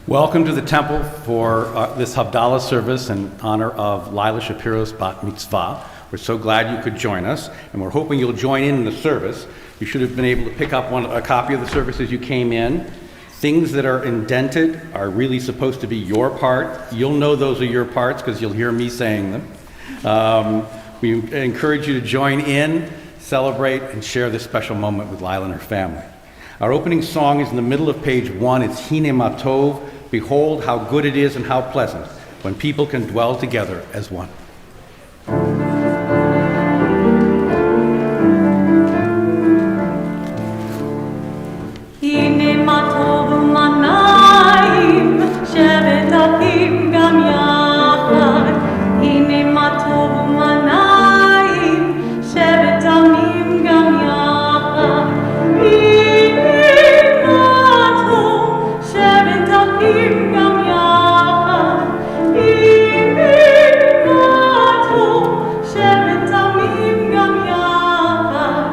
Welcome to the temple for this Havdalah service in honor of Lila Shapira's bat mitzvah. We're so glad you could join us, and we're hoping you'll join in the service. You should have been able to pick up a copy of the service as you came in. Things that are indented are really supposed to be your part. You'll know those are your parts because you'll hear me saying them. We encourage you to join in, celebrate, and share this special moment with Lila and her family. Our opening song is in the middle of page 1. It's Hine Ma Tov, Behold how good it is and how pleasant when people can dwell together as one. Hine ma tov u'manayim, shevet achim gam yachad. Hine ma tov u'manayim, shevet amim gam yachad. Hine ma tov, shevet achim gam yachad. Hine ma tov, shevet amim gam yachad.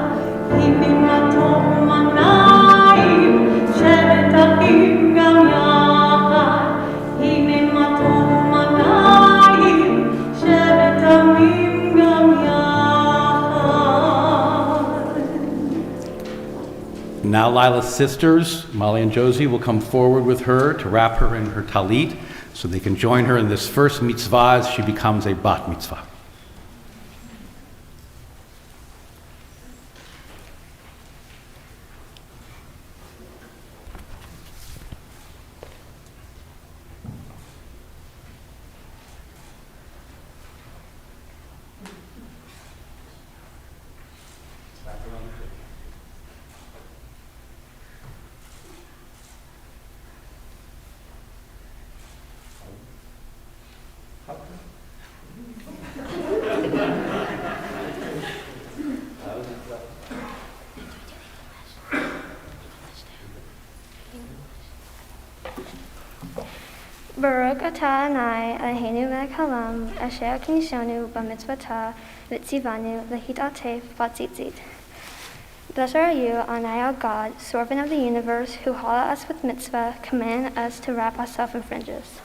Hine ma tov u'manayim, shevet achim gam yachad. Hine ma tov u'manayim, shevet amim gam yachad. Now Lila's sisters, Molly and Josie, will come forward with her to wrap her in her talit so they can join her in this first mitzvah as she becomes a bat mitzvah. Baruch atah Adonai Eloheinu melech haolam asher kinishanu b'mitzvotah v'tzivanu lehitatef b'tzitzit. Blessed are you, Adonai our God, servant of the universe, who hallow us with mitzvah, command us to wrap ourselves in fringes.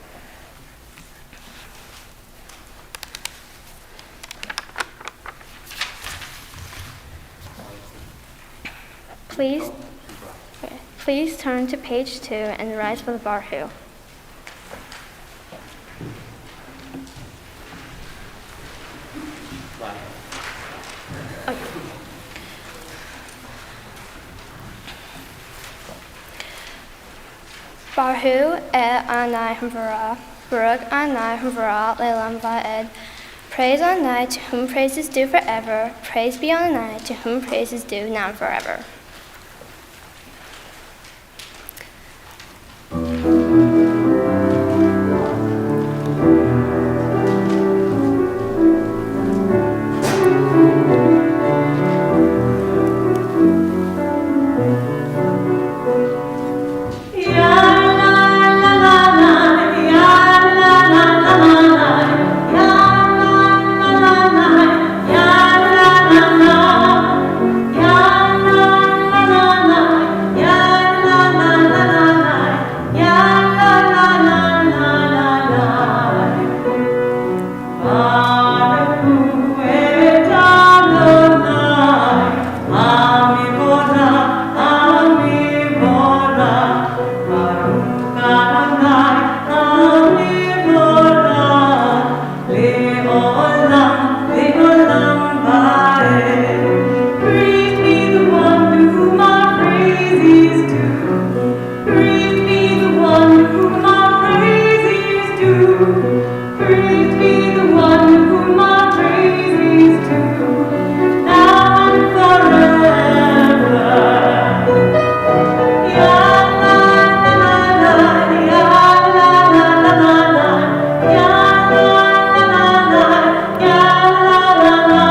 Please turn to page 2 and rise for the Barhu. Barhu et Adonai Havara, Baruch Adonai Havara Le'olam Va'ed. Praise Adonai, to whom praise is due forever. Praise be Adonai, to whom praise is due now and forever. Yeah. my praises too, now and forever. Ya la la la la, ya la la la la, ya la la la la, ya la la la,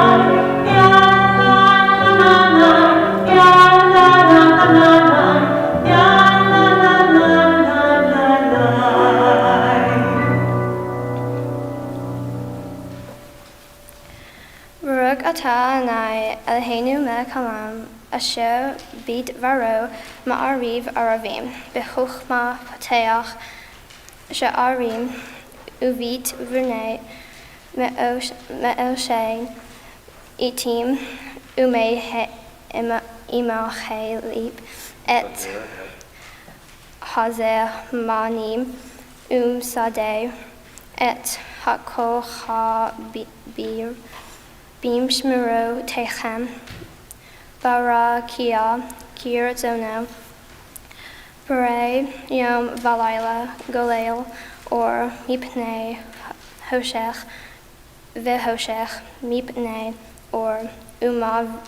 ya la la la, ya la la la, ya la la la. Baruch atah Adonai Eloheinu melech haolam asher bid varo ma'ariv aravim b'chochma pateach sha'arim uvit v'nei me'oshein itim imachelip et hazer manim sadeh et hakohabir Bim shmiro techem, bara kia, kir zono, bere yom valayla golel, or mipnei hoshech, vehoshech, mipnei, or umavir,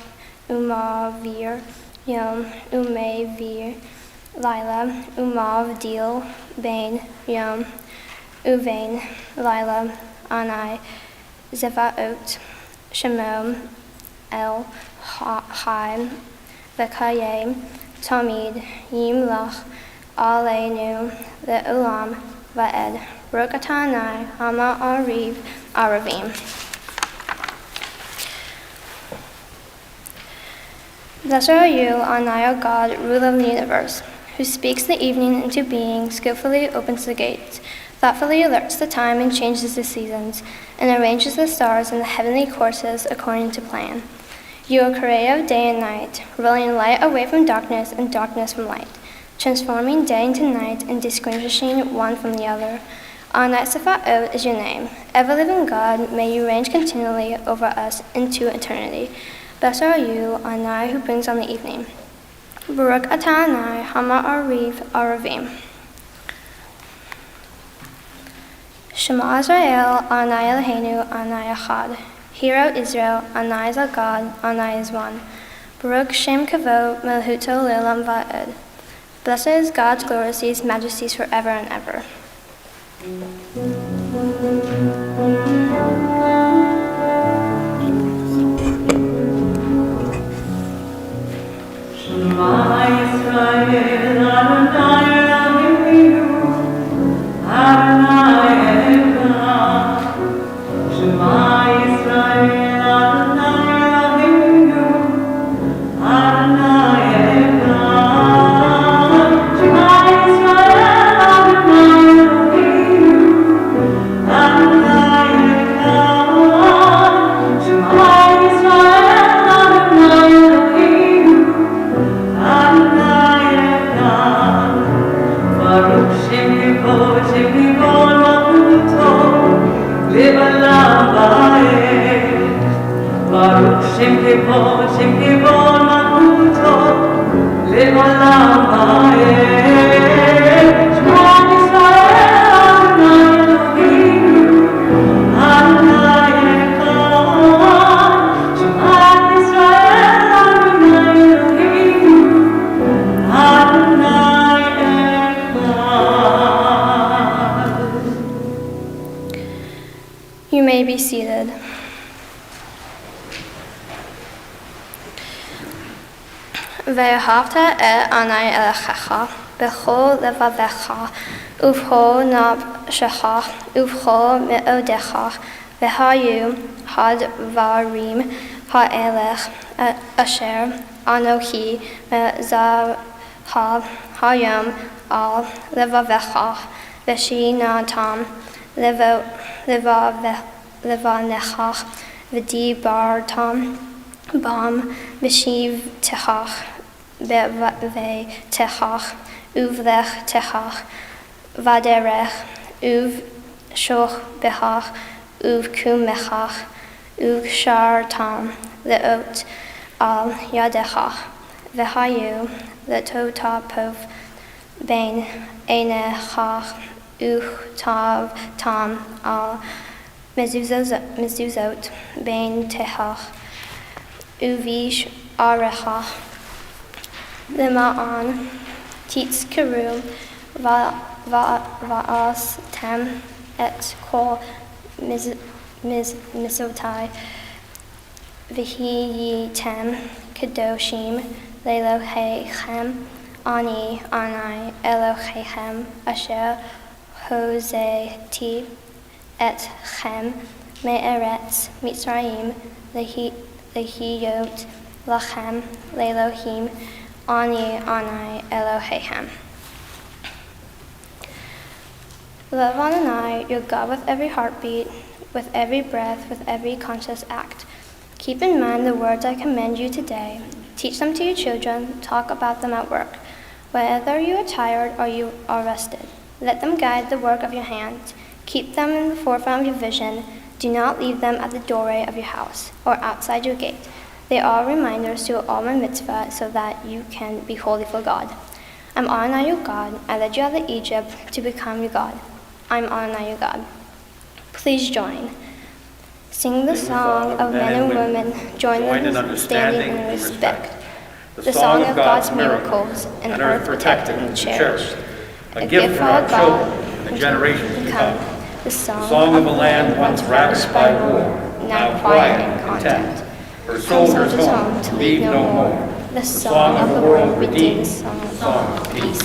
yom umavir, lila, umav deal, bain, yom, uvain, lila, anai, zevaot, Shemom, El, Chaim, Vekayim, Tamid, Yimlach, Aleinu, Le'olam, Va'ed, Baruch atah Adonai, Hama Ariv, Aravim. Blessed are you, Adonai, our God, ruler of the universe, who speaks the evening into being, skillfully opens the gates, thoughtfully alerts the time and changes the seasons, and arranges the stars in the heavenly courses according to plan. You are creator of day and night, rolling light away from darkness and darkness from light, transforming day into night and distinguishing one from the other. Adonai Tsevaot is your name. Ever-living God, may you reign continually over us into eternity. Blessed are you, Adonai, who brings on the evening. Baruch atah Adonai, Hama Ariv, Aravim. Shema Israel, Adonai Eloheinu, Adonai Echad. Hear, O Israel, Adonai is our God, Adonai is one. Baruch Shem Kavod, Melchuto Le'olam Va'ed. Blessed is God's glorious majesties forever and ever. Shema Yisrael, Adonai Eloheinu, Adonai Echad. Shema Yisrael, Adonai Eloheinu, Adonai Echad. Shema Yisrael, Adonai Eloheinu, Adonai Echad. Shema Yisrael, Adonai Eloheinu, Adonai Echad. Baruch Shem Kavod Malchuto, Le'olam Va'ed. Baruch Shem Kavod Malchuto, Le'olam Va'ed. Shema Yisrael, Adonai Eloheinu, Adonai Echad. Shema Yisrael, Adonai Eloheinu, Adonai Echad. You may be seated. Ve'ahavta et Adonai Elohecha b'chol levavecha uv'chol nafshecha uv'chol me'odecha v'hayu hadvarim ha'elech asher anochi me'zaha hayom al levavecha v'shinatam levanecha v'dibartam bam v'shiv techach be've techach uvlech techach vaderech uv shoch behach uv kumechach uv shartam leot al yadechach v'hayu letotapov bein einechach uch tav tam al mezuzot, bein tehach, uvish arecha, lema'an, titz keru, va'as tem, et kol misotai, Vihi tem kadoshim lelohechem ani anai elohechem asher hoseti et chem me'eretz mitzrayim lehiyot lachem lelohim ani anai elohechem. Love Adonai, your God, with every heartbeat, with every breath, with every conscious act. Keep in mind the words I command you today. Teach them to your children. Talk about them at work. Whether you are tired or you are rested, let them guide the work of your hands. Keep them in the forefront of your vision. Do not leave them at the doorway of your house or outside your gate. They are reminders to all my mitzvah so that you can be holy for God. I'm Adonai your God. I led you out of Egypt to become your God. I'm Adonai your God. Please join. Sing the song of men and women, join in understanding and respect. The song of God's miracles, and earth protected and cherished. A gift for our children and the generations to come. The song of a land once ravaged by war, now quiet and content. Her soldiers home to leave no more. The song of the world redeemed, the song of peace.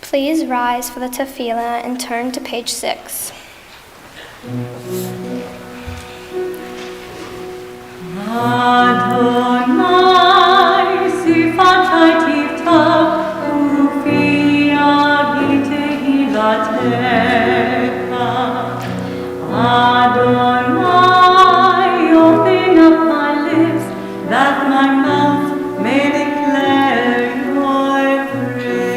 Please rise for the tefillah and turn to page 6. Adonai, sifatai tiftav, ufiagi tehilatecha. Adonai, open up my lips, that my mouth may declare your praise.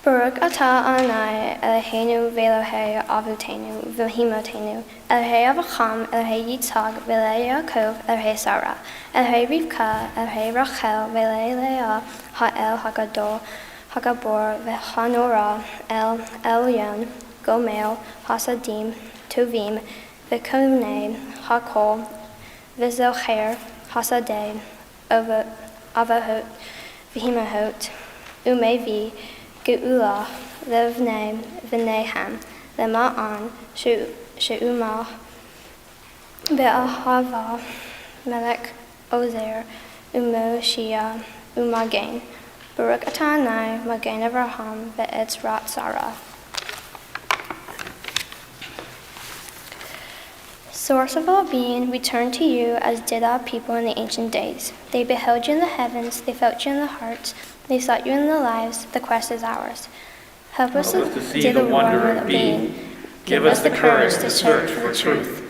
Baruch atah Adonai, Eloheinu v'Elohei Avotenu v'Himotenu, Elohei Avraham, Elohei Yitzhak, v'Elohei Yaakov, Elohei Sarah, Elohei Rivka, Elohei Rachel, v'Elohei Leah, Ha'el Hagadol, Hagabor, v'Hanora, El Elyon, Gomel, Hasadim, Tovim, v'Konei, Hakol, v'Zocher, Hasadeh, Avahot, v'Himahot, Umevi, Geula, Levnei, V'Nehem, Lema'an, She'umah, Be'ahava, Melech, Ozer, Umoshia, Umagen, Baruch atah Adonai, Magen Avraham, Ve'etzrat Sarah. Source of all being, we turn to you as did our people in the ancient days. They beheld you in the heavens, they felt you in the hearts, they sought you in the lives, the quest is ours. Help us to see the wonder of being. Give us the courage to search for truth.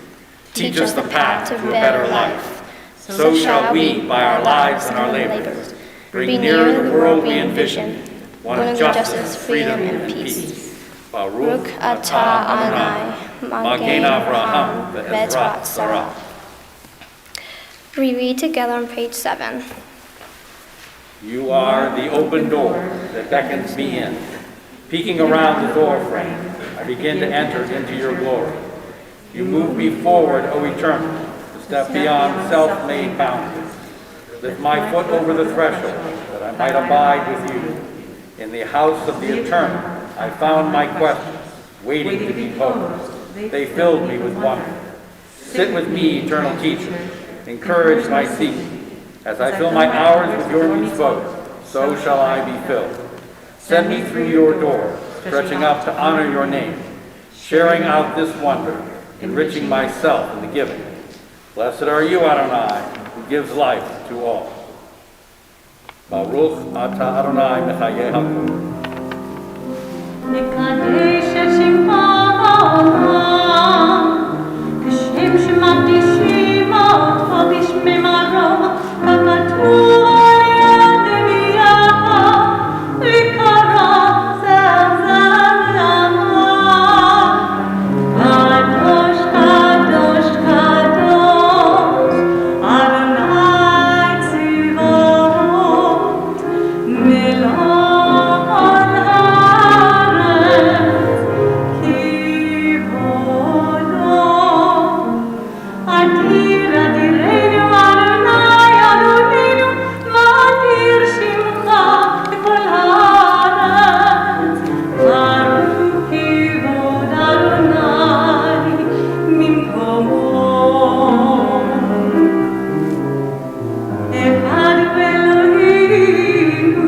Teach us the path to a better life. So shall we, by our lives and our labors, bring nearer the world we envision, one of justice, freedom, and peace. Baruch atah Adonai, Magen Avraham, Ve'ezrat Sarah. We read together on page 7. You are the open door that beckons me in. Peeking around the door frame, I begin to enter into your glory. You move me forward, O Eternal, to step beyond self-made boundaries. Lift my foot over the threshold, that I might abide with you in the house of the Eternal, I found my questions, waiting to be posed. They filled me with wonder. Sit with me, eternal teacher. Encourage my seeking. As I fill my hours with your mitzvot, so shall I be filled. Send me through your door, stretching out to honor your name, sharing out this wonder, enriching myself in the giving. Blessed are you, Adonai, who gives life to all. Baruch atah Adonai mechayeh hakol. נקדש את שמך כשם שמקדישים אותו בשמרו ככתוב על יד אביך לקרוא זמזם קדוש קדוש קדוש אדוני צבאות מלוך הארץ כיבודו אדיר אדירנו אדוני אדוננו ואדיר שמך בכל הארץ ברוך כיבוד אדוני ממקומו אחד באלוהינו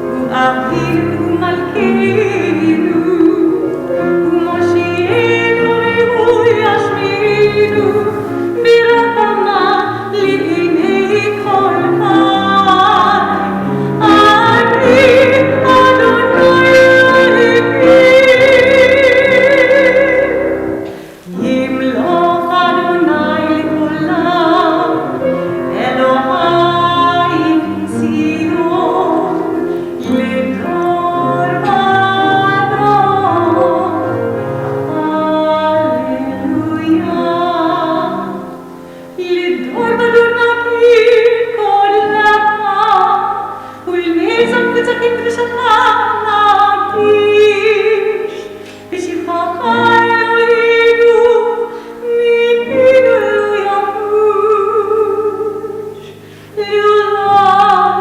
הוא אבינו ומלכנו ומושיענו והוא ישמיענו ברחמה לעיני כל חי. אני אדוני אלוהים ימלוך אדוני לעולם אלוהי ציון לדור ודור. הללויה. לדור ודור נגיד קולך ולנצח נצחים קדושתך נקדיש בשבחך אלוהינו מפינו לא יחוש לעולם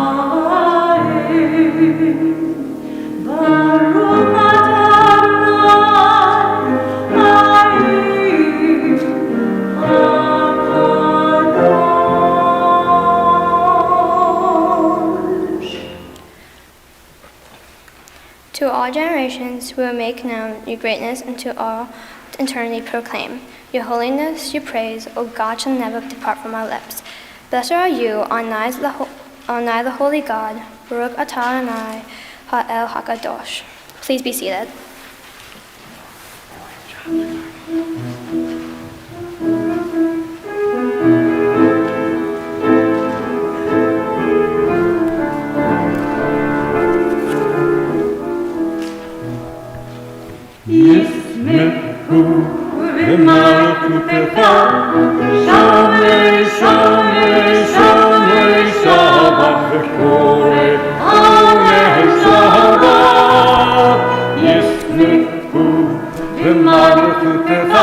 ועד. ברוך אתה אדוני האלוהים הקדוש. To all generations we will make known your greatness, and to all eternity proclaim. Your holiness, your praise, O God, shall never depart from our lips. Blessed are you, on nigh the holy God, Baruch atah Adonai ha'el hakadosh. Please be seated. ישמחו במלכותך שומרי שומרי שומרי שבת וקורא עומרי שבת. ישמחו במלכותך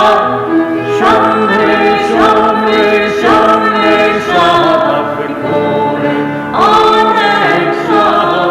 שומרי שומרי שומרי שבת וקורא עומרי שבת.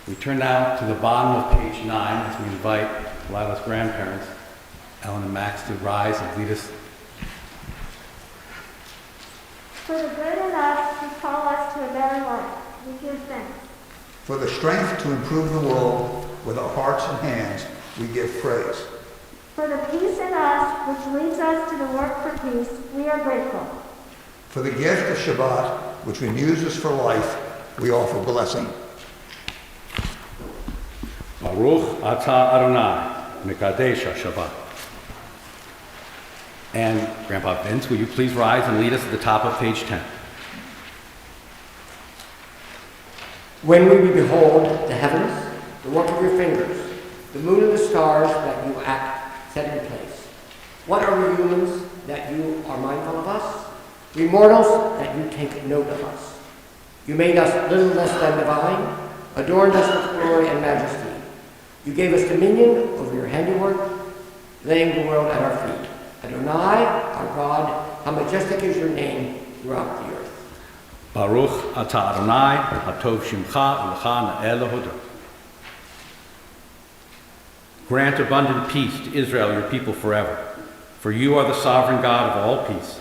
We turn now to the bottom of page 9 as we invite Lila's grandparents, Ellen and Max, to rise and lead us. For the good in us, you call us to a better life. We give thanks. For the strength to improve the world with our hearts and hands, we give praise. For the peace in us, which leads us to the work for peace, we are grateful. For the gift of Shabbat, which renews us for life, we offer blessing. Baruch atah Adonai, Mekadesh HaShabbat. And Grandpa Vince, will you please rise and lead us to the top of page 10? When we behold the heavens, the work of your fingers, the moon and the stars that you set in place, what are we humans that you are mindful of us? We mortals that you take note of us. You made us little less than divine, adorned us with glory and majesty. You gave us dominion over your handiwork, laying the world at our feet. Adonai, our God, how majestic is your name throughout the earth. Baruch atah Adonai, hatov shimcha u'lecha na'el lahodot. Grant abundant peace to Israel, your people forever. For you are the sovereign God of all peace.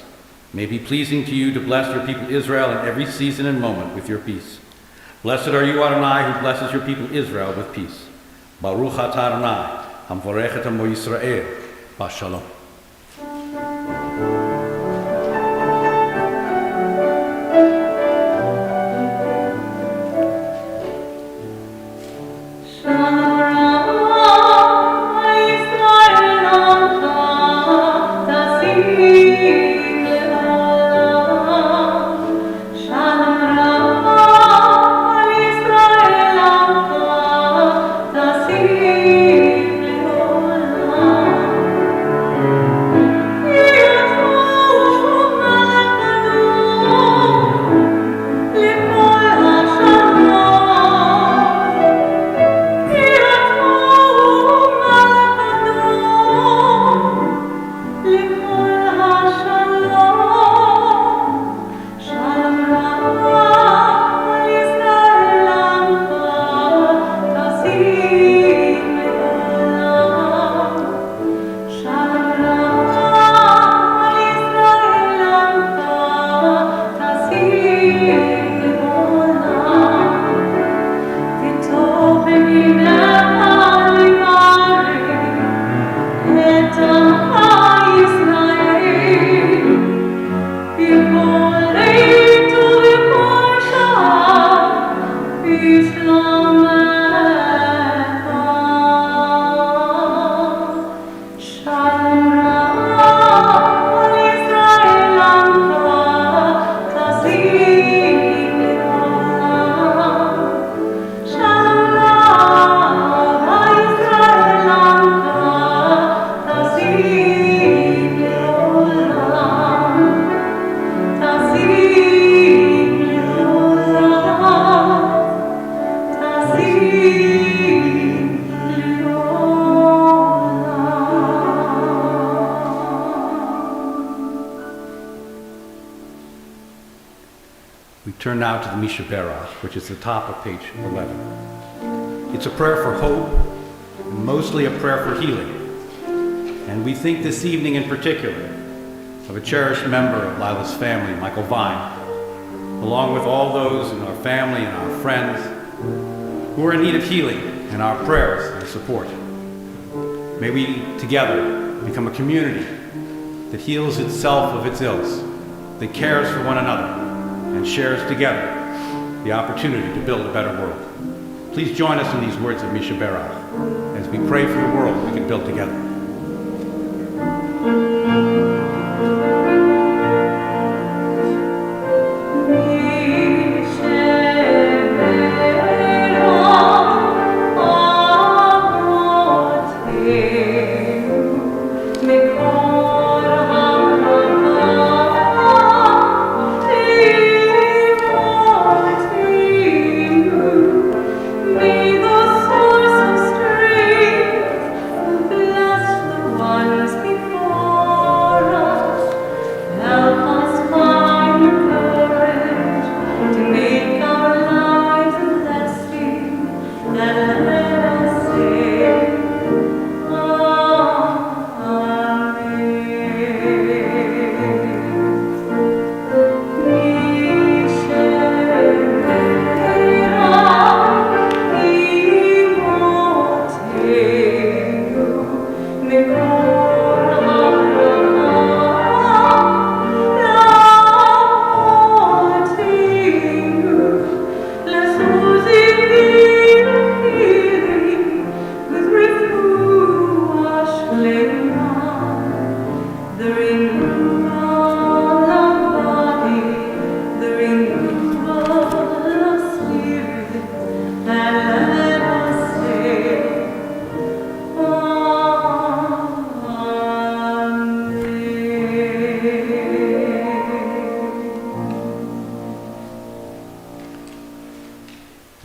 May it be pleasing to you to bless your people Israel in every season and moment with your peace. Blessed are you, Adonai, who blesses your people Israel with peace. Baruch atah Adonai, hamvorech et amo Yisrael, bashalom. Turn now to the Shapira, which is the top of page 11. It's a prayer for hope, and mostly a prayer for healing. And we think this evening in particular of a cherished member of Lila's family, Michael Vine, along with all those in our family and our friends who are in need of healing and our prayers and support. May we together become a community that heals itself of its ills, that cares for one another, and shares together the opportunity to build a better world. Please join us in these words of Shapira as we pray for the world we can build together.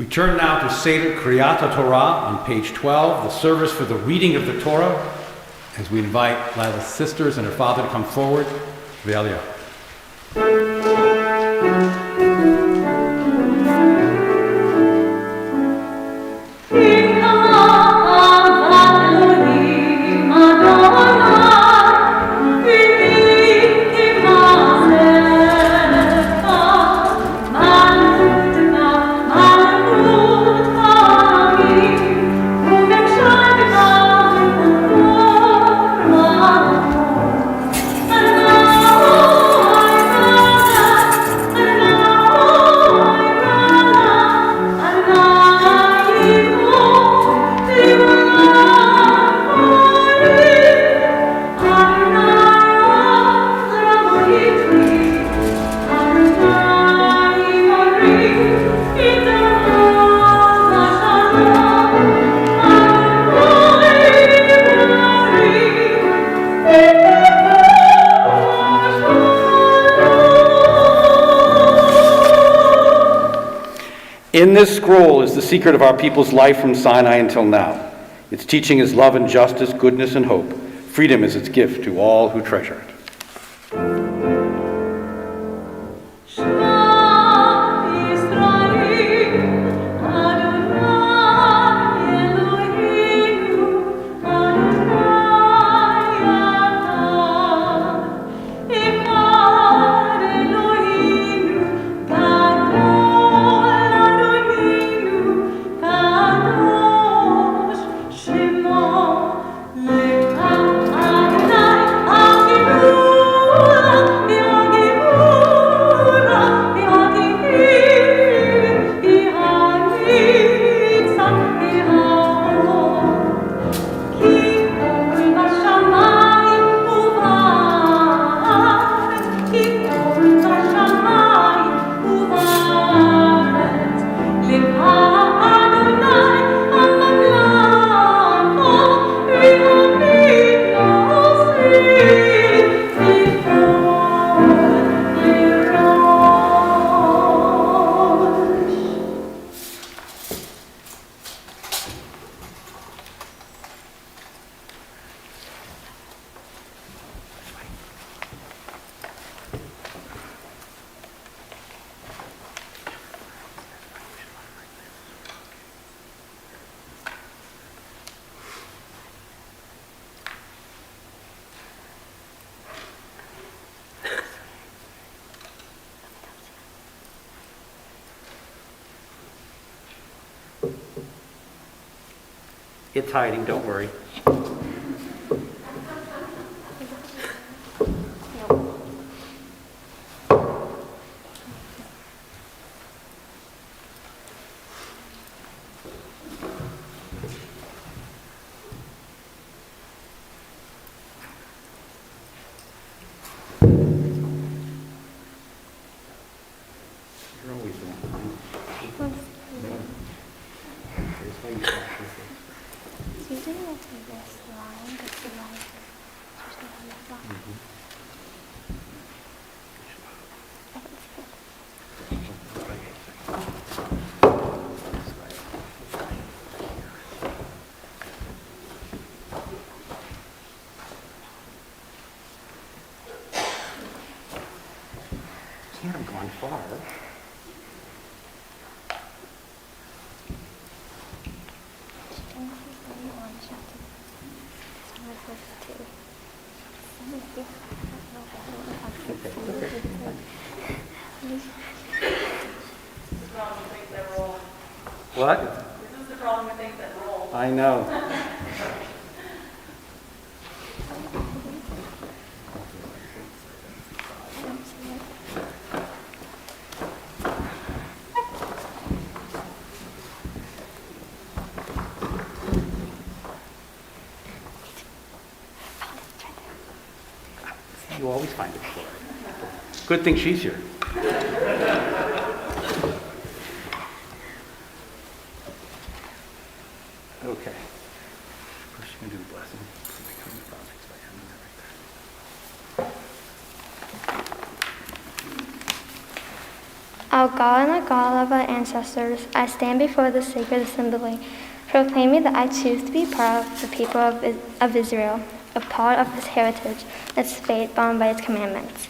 We turn now to Seder Kriyat Torah on page 12, the service for the reading of the Torah, as we invite Lila's sisters and her father to come forward for the Aliyah. In this scroll is the secret of our people's life from Sinai until now. Its teaching is love and justice, goodness and hope. Freedom is its gift to all who treasure it. Shema, It's hiding, don't worry. You're always the one. Here's how you practice it. So you didn't have to do this line, but the line is usually on that line. Can't have gone far. What? This is the problem with things that roll. I know. You always find it short. Good thing she's here. Okay. First, you're going to do the blessing. Our God and the God of our ancestors, I stand before the sacred assembly, proclaiming that I choose to be part of the people of Israel, a part of his heritage, its faith bound by its commandments.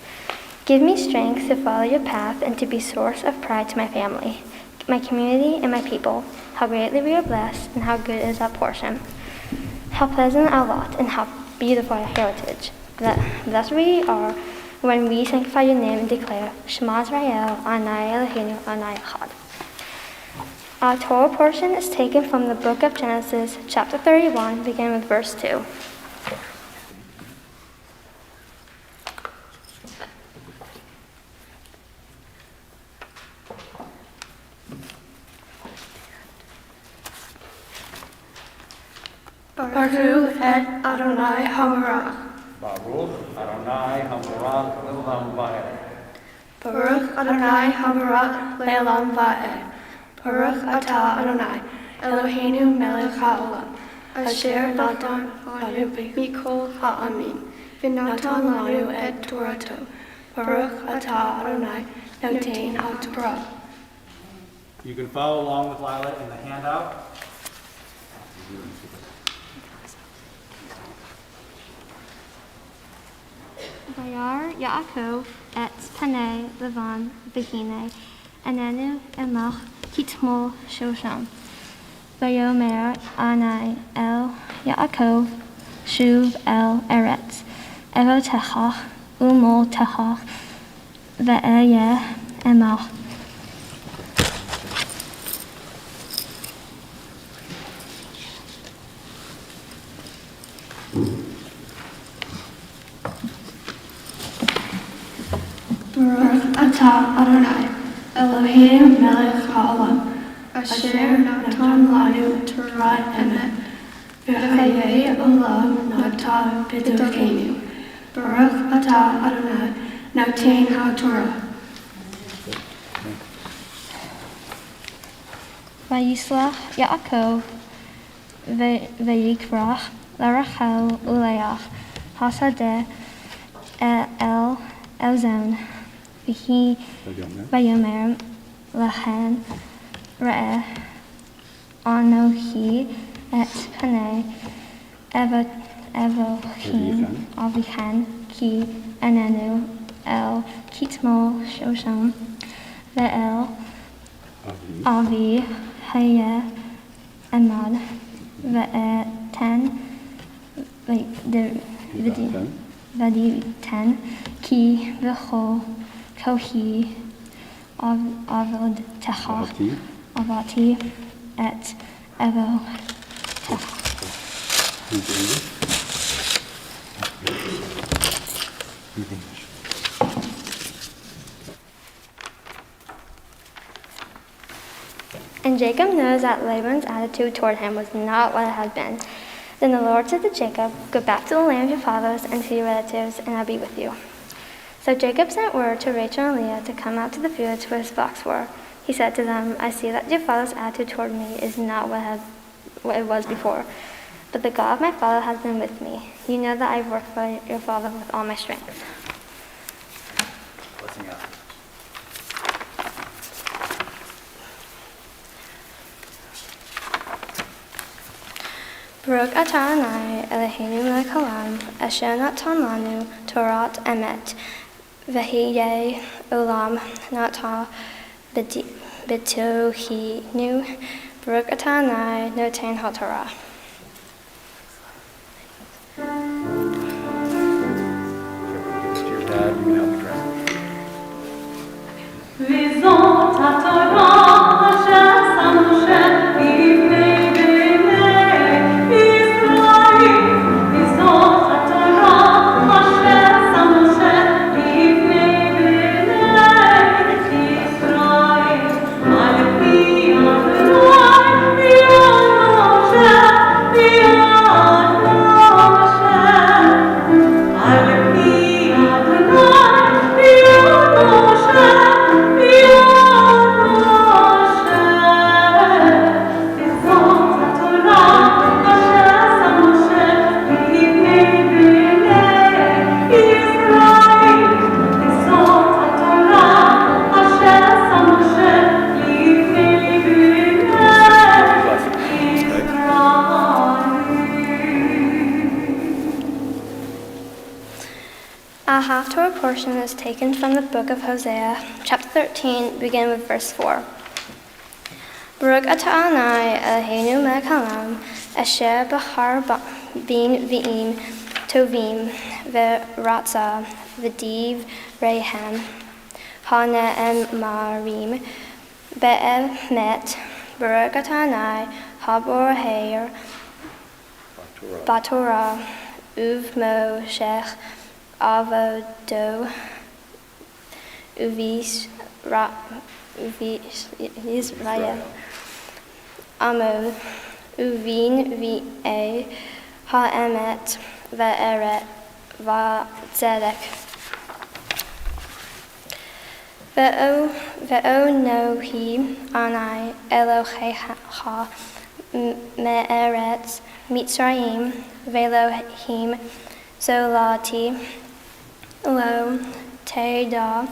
Give me strength to follow your path and to be source of pride to my family, my community, and my people. How greatly we are blessed, and how good is our portion. How pleasant our lot, and how beautiful our heritage. Thus we are when we sanctify your name and declare, Shema Israel, Adonai Eloheinu, Adonai Echad. Our Torah portion is taken from the book of Genesis, chapter 31, beginning with verse 2. Baruch et Adonai Hamarach. Baruch Adonai Hamarach Le'olam Va'ed. Baruch Adonai Hamarach Le'olam Va'ed. Baruch atah Adonai Eloheinu melech ha'olam. Asher natan lanu mikol ha'amin. V'natan lanu et Torato. Baruch atah Adonai noten ha'torah. You can follow along with Lila in the handout. Vayar Yaakov et Panei Levan V'hine Anenu Emach Kitmol Shosham. Vayomer Anai El Yaakov Shuv El Eretz Evo Techach Umol Techach Ve'eye Emach. Baruch atah Adonai Eloheinu melech ha'olam. Asher natan lanu Torah emet. V'chayei olam natan b'dorkeinu. Baruch atah Adonai noten ha'torah. Vayislach Yaakov Vayikrach L'Rachel Uleach Hasadeh El Elzon V'hi Vayomer Lachen Re'eh Anochi et Panei Evohin Avichen Ki Enenu El Kitmol Shosham Ve'el Avi Haya Emad Ve'eten V'di Ki V'chol Kohi Avod Techach Avati et Evo Techach. Read the English. Read the English. And Jacob knows that Laban's attitude toward him was not what it had been. Then the Lord said to Jacob, "Go back to the land of your fathers and to your relatives, and I'll be with you." So Jacob sent word to Rachel and Leah to come out to the fields where his flocks were. He said to them, "I see that your father's attitude toward me is not what it was before, but the God of my father has been with me. You know that I've worked for your father with all my strength." Blessing out. Baruch atah Adonai Eloheinu melech haolam, asher natan lanu Torat emet, v'hiyeh olam nata b'tohinu. Baruch atah Adonai noten haTorah. To your dad, you can help me dress. V'zot haTorah asher sam Moshe b'nei bnei Yisrael. V'zot haTorah asher sam Moshe b'nei bnei Yisrael. Al pi Adonai v'yod Moshe v'yod Moshe. Al pi Adonai v'yod Moshe v'yod Moshe. V'zot haTorah asher sam Moshe b'nei bnei Yisrael. V'zot haTorah asher sam Moshe b'nei bnei Our Haftorah portion is taken from the book of Hosea, chapter 13, beginning with verse 4. Baruch atah Adonai Eloheinu melech haolam, asher b'char bin v'im tovim v'ratza v'div rehem ha'ne'emarim be'emet. Baruch atah Adonai haborher b'torah uv'moshech avodo Israel amo uvin v'e ha'emet ve'eret v'tzedek ve'onohi anai Elohecha me'eretz Mitzrayim ve'Elohim zolati lo teda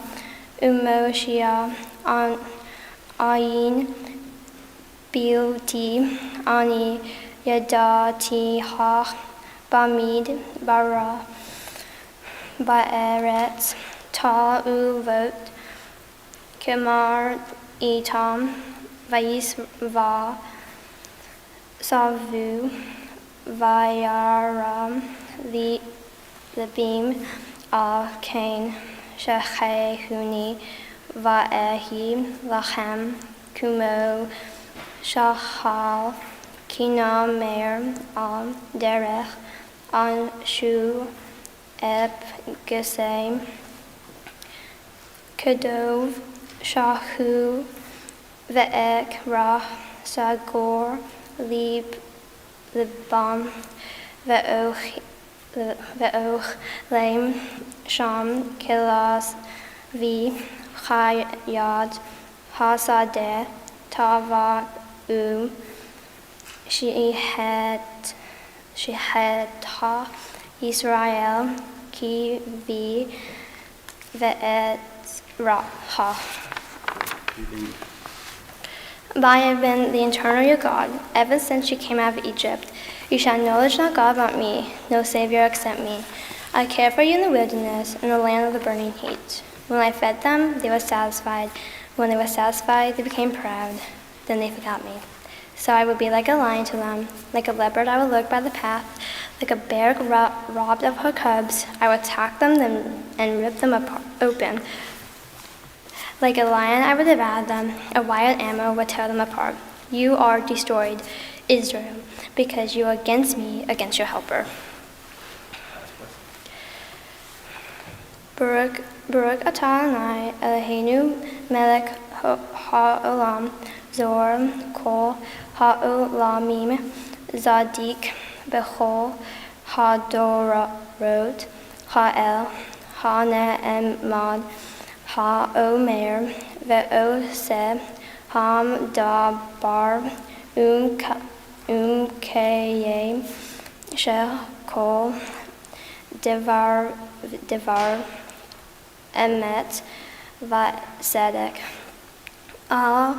umoshia ayin bilti ani yadati ha bamid bara ba'eretz ta uvot kemar itam vayisva savu vayaram libim al kain shechehuni va'ehi lachem kumo shachal kinamer al derech anshu eb gesem kedov shahu ve'ek rah sagor libam ve'och leim sham kilas vi chayad hasadeh tava shehet Israel ki vi ve'et raha. I have been the eternal your God, ever since you came out of Egypt. You shall acknowledge no God but me, no Savior except me. I cared for you in the wilderness, in the land of the burning heat. When I fed them, they were satisfied. When they were satisfied, they became proud. Then they forgot me. So I would be like a lion to them. Like a leopard I would lurk by the path. Like a bear robbed of her cubs, I would attack them and rip them open. Like a lion I would devour them. A wild animal would tear them apart. You are destroyed. Israel, because you are against me, against your helper. Baruch atah Adonai Eloheinu melech ha'olam zor kol ha'olamim zadik bechol ha'dorot ha'el ha'ne'emad ha'omer ve'oseh ha'dabar kayem shekol devar emet v'tzedek al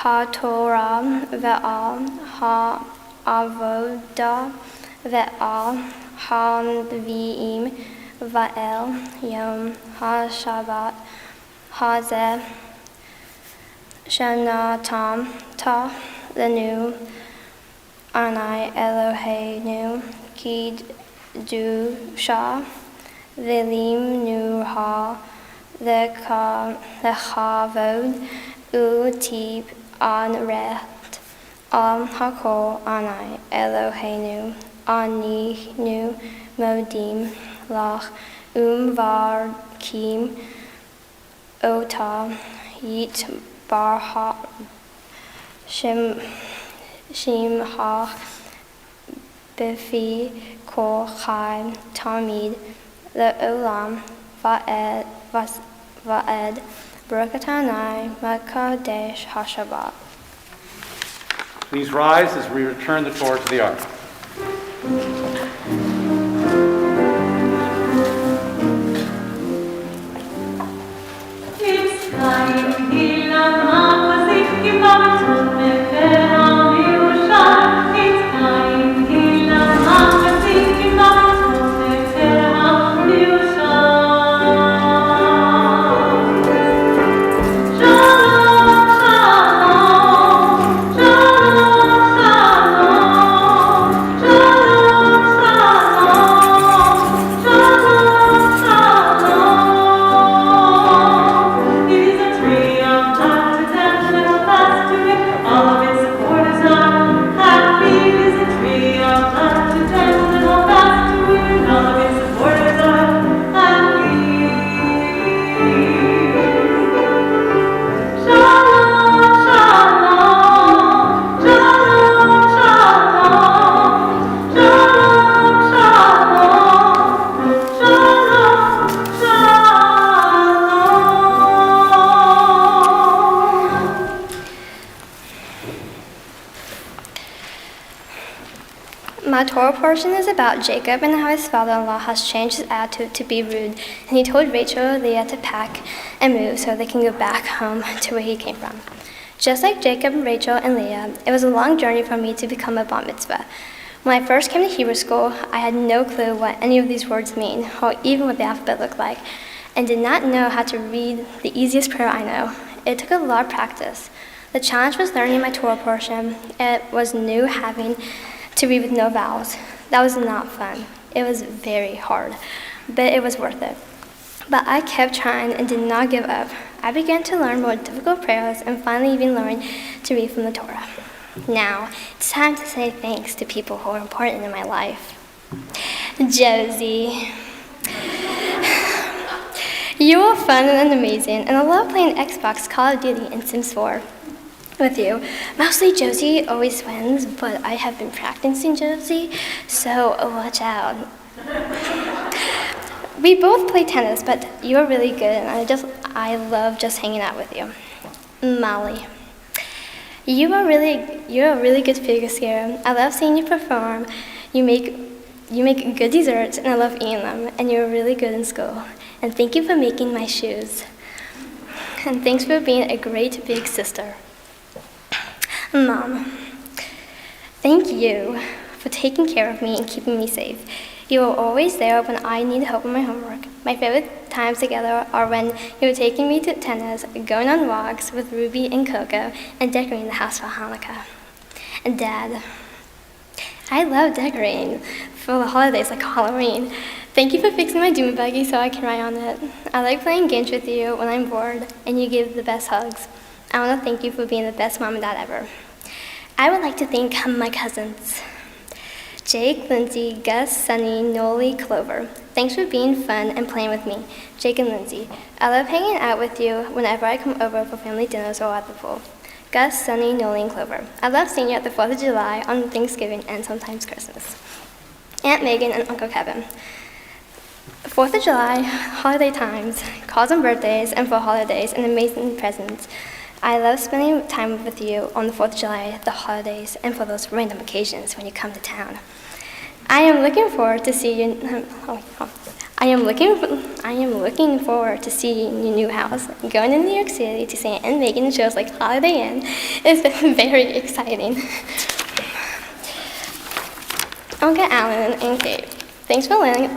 ha'torah ve'al ha'avodah ve'al ha'nevi'im va'el yom ha'shabbat hazeh shanatam ta lenu Anai Eloheinu Kidusha Vilim Nuha Lechavod Utib Anret Al Hakol Anai Eloheinu Anihnu Modim Lach Varkim Ota Yit Barha Shimha Bifi Kol Chai Tamid Le'olam Va'ed Baruch atah Adonai Makadesh HaShabbat. Please rise as we return the Torah to the ark. My Torah portion is about Jacob and how his father-in-law has changed his attitude to be rude, and he told Rachel and Leah to pack and move so they can go back home to where he came from. Just like Jacob, Rachel, and Leah, it was a long journey for me to become a bar mitzvah. When I first came to Hebrew school, I had no clue what any of these words mean, or even what the alphabet looked like, and did not know how to read the easiest prayer I know. It took a lot of practice. The challenge was learning my Torah portion. It was new having to read with no vowels. That was not fun. It was very hard, but it was worth it. But I kept trying and did not give up. I began to learn more difficult prayers and finally even learned to read from the Torah. Now, it's time to say thanks to people who are important in my life. Josie. You are fun and amazing, and I love playing Xbox, Call of Duty, and Sims 4 with you. Mostly Josie always wins, but I have been practicing Josie, so watch out. We both play tennis, but you're really good, and I love just hanging out with you. Molly. You're a really good figure skater. I love seeing you perform. You make good desserts, and I love eating them, and you're really good in school. And thank you for making my shoes. And thanks for being a great big sister. Mom, thank you for taking care of me and keeping me safe. You were always there when I need help with my homework. My favorite times together are when you were taking me to tennis, going on walks with Ruby and Coco, and decorating the house for Hanukkah. And Dad, I love decorating for the holidays like Halloween. Thank you for fixing my dune buggy so I can ride on it. I like playing games with you when I'm bored, and you give the best hugs. I want to thank you for being the best mom and dad ever. I would like to thank my cousins, Jake, Lindsay, Gus, Sunny, Noli, Clover. Thanks for being fun and playing with me, Jake and Lindsay. I love hanging out with you whenever I come over for family dinners or at the pool. Gus, Sunny, Noli, and Clover. I love seeing you at the 4th of July, on Thanksgiving, and sometimes Christmas. Aunt Megan and Uncle Kevin. 4th of July, holiday times, calls on birthdays and for holidays, and amazing presents. I love spending time with you on the 4th of July, the holidays, and for those random occasions when you come to town. I am looking forward to seeing I am looking forward to seeing your new house. Going to New York City to see Aunt Megan shows like Holiday Inn has been very exciting. Uncle Alan and Kate, thank you for letting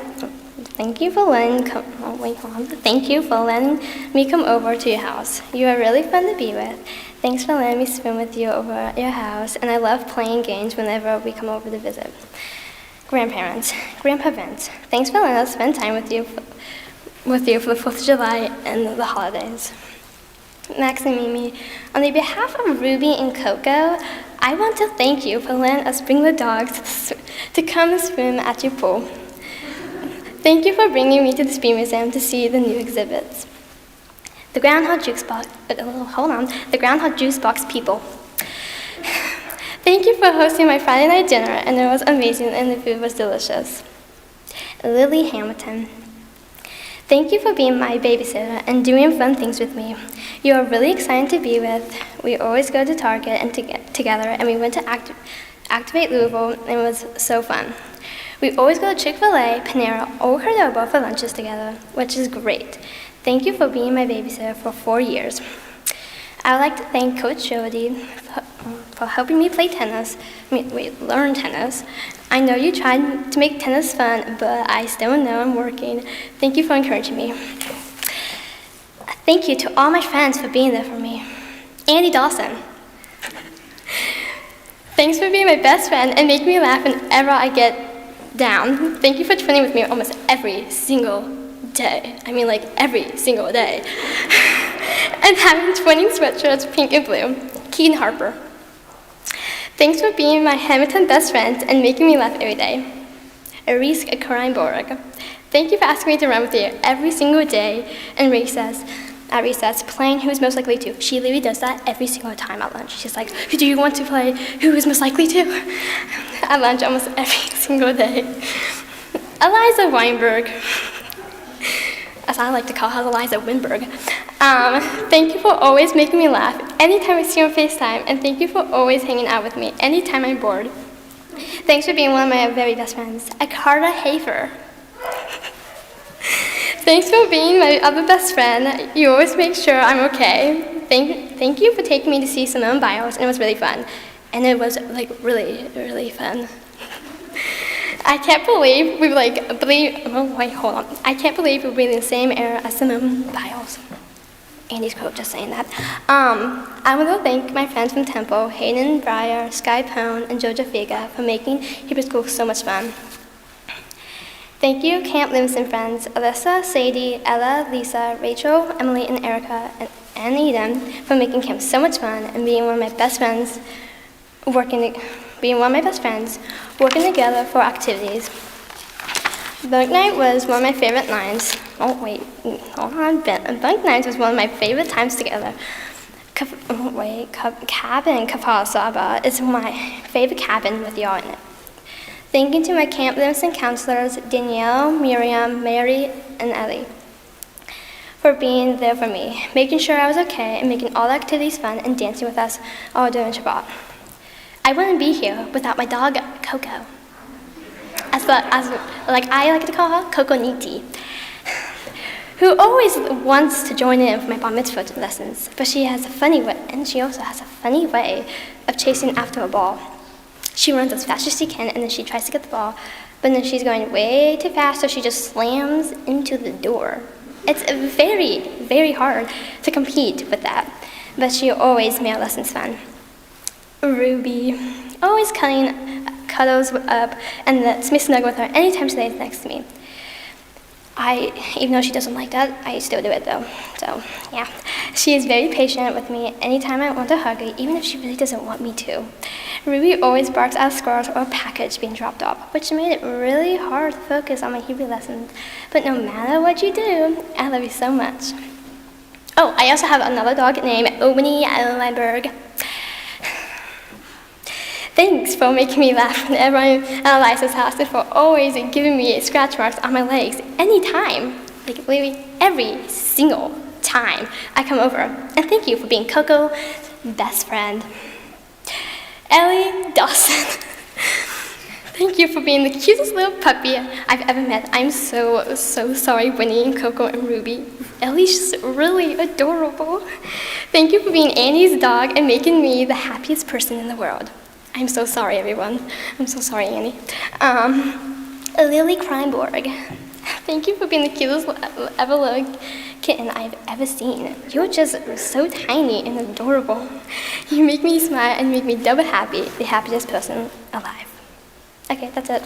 me come over to your house. You are really fun to be with. Thanks for letting me spend with you over at your house, and I love playing games whenever we come over to visit. Grandparents, Grandpa Vince, thanks for letting us spend time with you for the 4th of July and the holidays. Max and Mimi, on the behalf of Ruby and Coco, I want to thank you for letting us bring the dogs to come and swim at your pool. Thank you for bringing me to the Speed Museum to see the new exhibits. The Groundhog Juice Box people. Thank you for hosting my Friday night dinner, and it was amazing and the food was delicious. Lily Hamilton. Thank you for being my babysitter and doing fun things with me. You are really exciting to be with. We always go to Target and together, and we went to Activate Louisville, and it was so fun. We always go to Chick-fil-A, Panera, or Cordoba for lunches together, which is great. Thank you for being my babysitter for 4 years. I would like to thank Coach Jody for helping me learn tennis. I know you tried to make tennis fun, but I still know I'm working. Thank you for encouraging me. Thank you to all my friends for being there for me. Andy Dawson. Thanks for being my best friend and making me laugh whenever I get down. Thank you for training with me almost every single day. I mean, like every single day. And having twinning sweatshirts, pink and blue. Keaton Harper. Thanks for being my Hamilton best friend and making me laugh every day. Arisk Karimborg. Thank you for asking me to run with you every single day at recess, playing Who's Most Likely To. She literally does that every single time at lunch. She's like, do you want to play Who is Most Likely To? At lunch almost every single day. Eliza Weinberg. As I like to call her, Eliza Winberg. Thank you for always making me laugh anytime I see you on FaceTime, and thank you for always hanging out with me anytime I'm bored. Thanks for being one of my very best friends. Akarta Hafer. Thanks for being my other best friend. You always make sure I'm okay. Thank you for taking me to see Simone Biles, and it was really fun. And it was like really, really fun. I can't believe we I can't believe we breathe in the same air as Simone Biles. Andy's quote, just saying that. I want to thank my friends from Temple, Hayden Breyer, Sky Pone, and Joja Figa for making Hebrew school so much fun. Thank you, Camp Livingston friends, Alyssa, Sadie, Ella, Lisa, Rachel, Emily, and Erica, and Eden for making camp so much fun and being one of my best friends working together for activities. Bunk night was one of my favorite nights. Bunk night was one of my favorite times together. Cabin Kafal Saba is my favorite cabin with y'all in it. Thank you to my Camp Livingston counselors, Danielle, Miriam, Mary, and Ellie, for being there for me, making sure I was okay, and making all the activities fun and dancing with us all during Shabbat. I wouldn't be here without my dog, Coco. I like to call her, Coco Niti, who always wants to join in for my bar mitzvah lessons, but she also has a funny way of chasing after a ball. She runs as fast as she can, and then she tries to get the ball, but then she's going way too fast, so she just slams into the door. It's very, very hard to compete with that, but she always made our lessons fun. Ruby, always cuddles up and lets me snuggle with her anytime she lays next to me. Even though she doesn't like that, I still do it though. So, yeah. She is very patient with me anytime I want to hug her, even if she really doesn't want me to. Ruby always barks at a squirrel or a package being dropped off, which made it really hard to focus on my Hebrew lessons. But no matter what you do, I love you so much. Oh, I also have another dog named Omni Allenberg. Thanks for making me laugh whenever I'm at Eliza's house and for always giving me scratch marks on my legs anytime. Like literally every single time I come over. And thank you for being Coco's best friend. Ellie Dawson. Thank you for being the cutest little puppy I've ever met. I'm so sorry, Winnie and Coco and Ruby. Ellie's just really adorable. Thank you for being Annie's dog and making me the happiest person in the world. I'm so sorry, everyone. I'm so sorry, Annie. Lily Kreinborg. Thank you for being the cutest ever little kitten I've ever seen. You're just so tiny and adorable. You make me smile and make me double happy, the happiest person alive. Okay, that's it.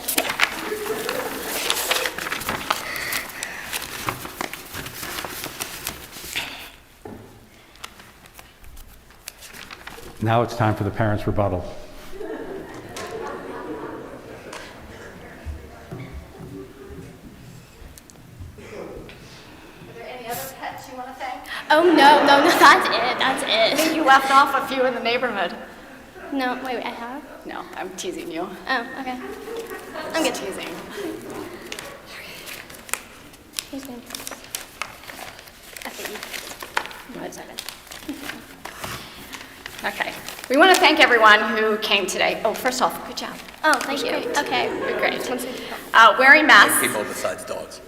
Now it's time for the parents' rebuttal. Oh, no, that's it. You left off a few in the neighborhood. No, wait, I have? No, I'm teasing you. Oh, okay. I'm good teasing. Here's me. After you. 1 second. Okay. We want to thank everyone who came today. Oh, first off, good job. Oh, thank you. Okay. You're great. Wearing masks. People besides dogs.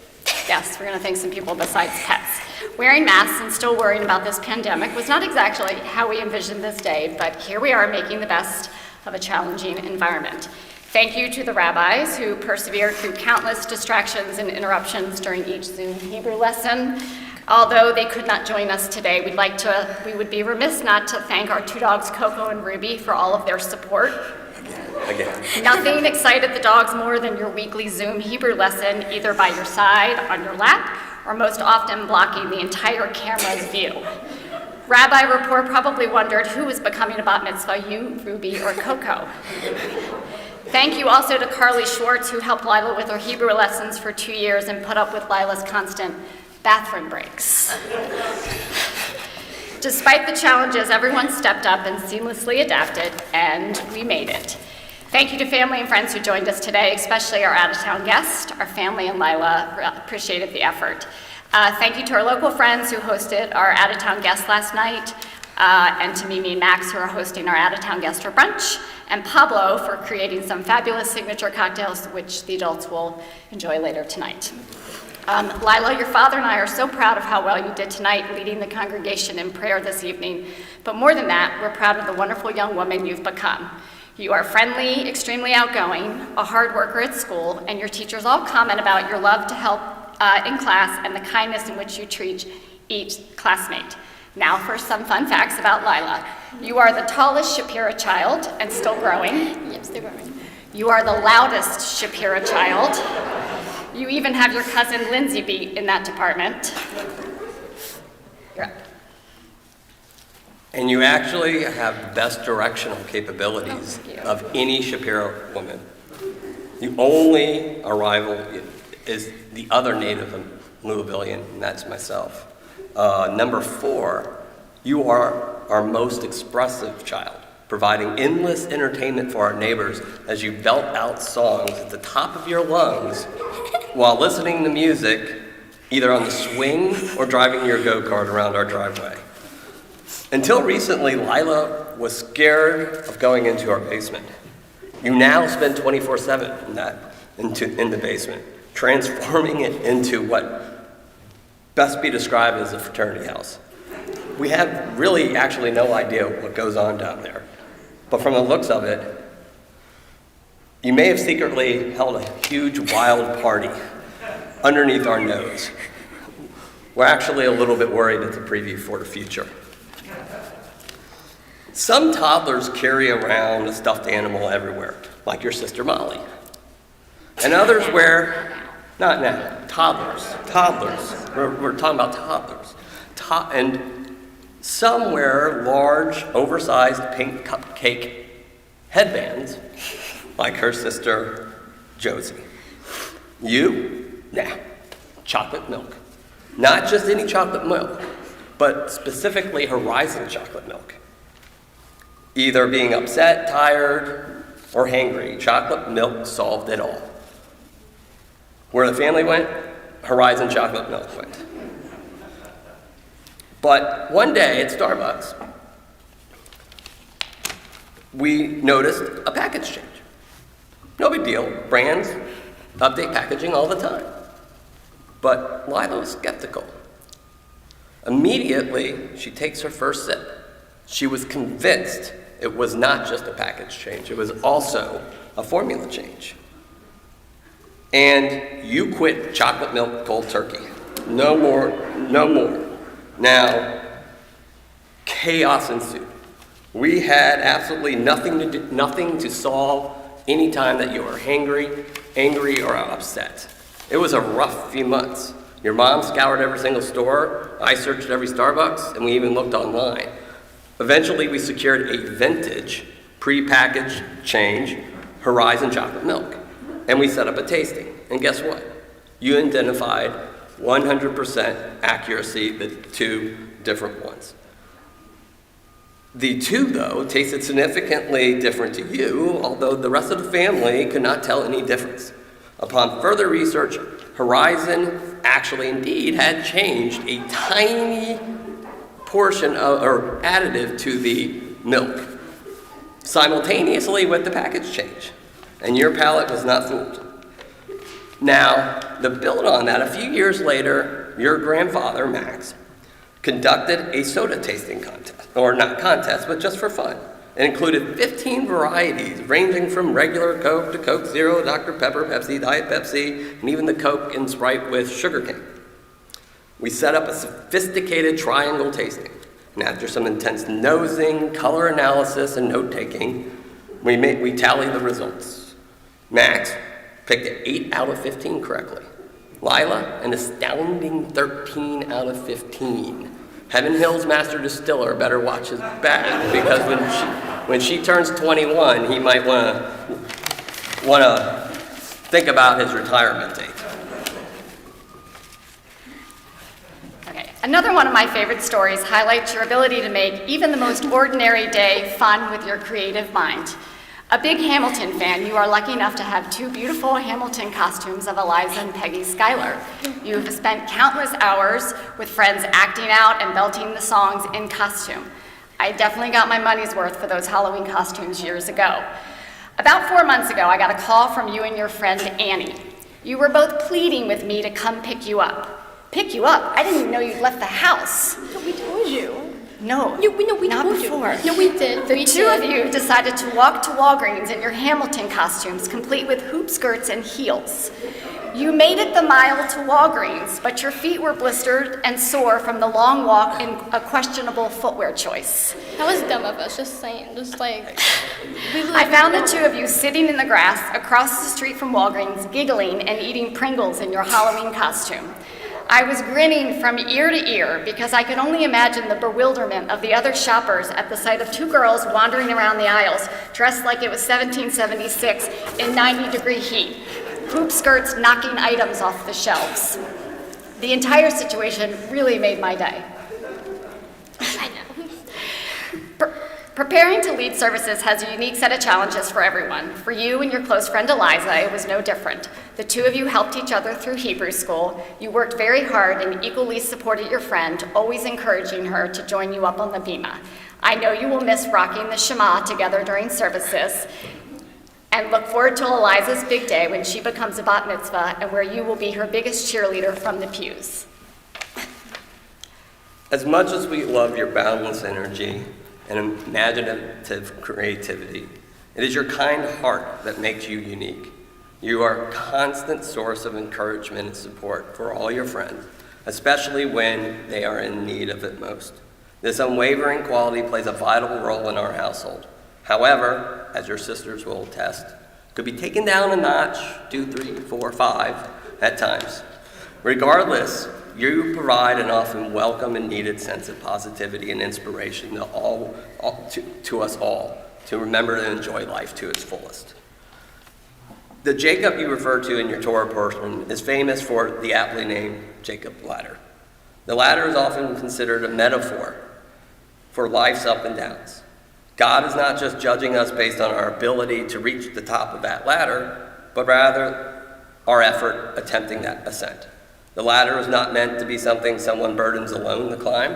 Yes, we're going to thank some people besides pets. Wearing masks and still worrying about this pandemic was not exactly how we envisioned this day, but here we are making the best of a challenging environment. Thank you to the rabbis who persevered through countless distractions and interruptions during each Zoom Hebrew lesson. Although they could not join us today, we would be remiss not to thank our two dogs, Coco and Ruby, for all of their support. Again. Nothing excited the dogs more than your weekly Zoom Hebrew lesson, either by your side, on your lap, or most often blocking the entire camera's view. Rabbi Rapport probably wondered who was becoming a bat mitzvah, you, Ruby, or Coco. Thank you also to Carly Schwartz, who helped Lila with her Hebrew lessons for 2 years and put up with Lila's constant bathroom breaks. Despite the challenges, everyone stepped up and seamlessly adapted, and we made it. Thank you to family and friends who joined us today, especially our out-of-town guest. Our family and Lila appreciated the effort. Thank you to our local friends who hosted our out-of-town guest last night, and to Mimi and Max, who are hosting our out-of-town guest for brunch, and Pablo for creating some fabulous signature cocktails, which the adults will enjoy later tonight. Lila, your father and I are so proud of how well you did tonight leading the congregation in prayer this evening. But more than that, we're proud of the wonderful young woman you've become. You are friendly, extremely outgoing, a hard worker at school, and your teachers all comment about your love to help in class and the kindness in which you treat each classmate. Now for some fun facts about Lila. You are the tallest Shapira child and still growing. Yep, still growing. You are the loudest Shapira child. You even have your cousin Lindsay beat in that department. You're up. And you actually have the best directional capabilities of any Shapira woman. The only arrival is the other native Louisvillian, and that's myself. Number 4, you are our most expressive child, providing endless entertainment for our neighbors as you belt out songs at the top of your lungs while listening to music, either on the swing or driving your go-kart around our driveway. Until recently, Lila was scared of going into our basement. You now spend 24/7 in the basement, transforming it into what best be described as a fraternity house. We have really actually no idea what goes on down there. But from the looks of it, you may have secretly held a huge wild party underneath our nose. We're actually a little bit worried at the preview for the future. Some toddlers carry around a stuffed animal everywhere, like your sister Molly. And others wear Not now, toddlers. We're talking about toddlers. And some wear large, oversized pink cupcake headbands, like her sister, Josie. You? Nah, chocolate milk. Not just any chocolate milk, but specifically Horizon chocolate milk. Either being upset, tired, or hangry, chocolate milk solved it all. Where the family went, Horizon chocolate milk went. But one day at Starbucks, we noticed a package change. No big deal. Brands update packaging all the time. But Lila was skeptical. Immediately, she takes her first sip. She was convinced it was not just a package change, it was also a formula change. And you quit chocolate milk cold turkey. No more, no more. Now, chaos ensued. We had absolutely nothing to solve any time that you were hangry, angry, or upset. It was a rough few months. Your mom scoured every single store, I searched every Starbucks, and we even looked online. Eventually, we secured a vintage, pre-packaged change, Horizon chocolate milk. And we set up a tasting. And guess what? You identified 100% accuracy the two different ones. The two, though, tasted significantly different to you, although the rest of the family could not tell any difference. Upon further research, Horizon actually indeed had changed a tiny portion or additive to the milk, simultaneously with the package change. And your palate was not fooled. Now, to build on that, a few years later, your grandfather, Max, conducted a soda tasting contest, or not contest, but just for fun. It included 15 varieties, ranging from regular Coke to Coke Zero, Dr. Pepper, Pepsi, Diet Pepsi, and even the Coke and Sprite with sugarcane. We set up a sophisticated triangle tasting, and after some intense nosing, color analysis, and note-taking, we tallied the results. Max picked 8 out of 15 correctly. Lila, an astounding 13 out of 15. Heaven Hill's master distiller better watch his back, because when she turns 21, he might want to think about his retirement date. Okay, another one of my favorite stories highlights your ability to make even the most ordinary day fun with your creative mind. A big Hamilton fan, you are lucky enough to have 2 beautiful Hamilton costumes of Eliza and Peggy Schuyler. You have spent countless hours with friends acting out and belting the songs in costume. I definitely got my money's worth for those Halloween costumes years ago. About 4 months ago, I got a call from you and your friend Annie. You were both pleading with me to come pick you up. Pick you up? I didn't even know you'd left the house. But we told you. No, we not told before. You. No, we did. The two of you decided to walk to Walgreens in your Hamilton costumes, complete with hoop skirts and heels. You made it the mile to Walgreens, but your feet were blistered and sore from the long walk and a questionable footwear choice. That was dumb of us, just saying. Just like... I found the two of you sitting in the grass across the street from Walgreens, giggling and eating Pringles in your Halloween costume. I was grinning from ear to ear because I could only imagine the bewilderment of the other shoppers at the sight of 2 girls wandering around the aisles, dressed like it was 1776 in 90-degree heat, hoop skirts knocking items off the shelves. The entire situation really made my day. I know. Preparing to lead services has a unique set of challenges for everyone. For you and your close friend Eliza, it was no different. The two of you helped each other through Hebrew school. You worked very hard and equally supported your friend, always encouraging her to join you up on the bima. I know you will miss rocking the Shema together during services, and look forward to Eliza's big day when she becomes a bat mitzvah and where you will be her biggest cheerleader from the pews. As much as we love your boundless energy and imaginative creativity, it is your kind heart that makes you unique. You are a constant source of encouragement and support for all your friends, especially when they are in need of it most. This unwavering quality plays a vital role in our household. However, as your sisters will attest, could be taken down a notch, 2, 3, 4, 5, at times. Regardless, you provide an often welcome and needed sense of positivity and inspiration to us all to remember to enjoy life to its fullest. The Jacob you refer to in your Torah portion is famous for the aptly named Jacob ladder. The ladder is often considered a metaphor for life's up and downs. God is not just judging us based on our ability to reach the top of that ladder, but rather our effort attempting that ascent. The ladder is not meant to be something someone burdens alone to climb,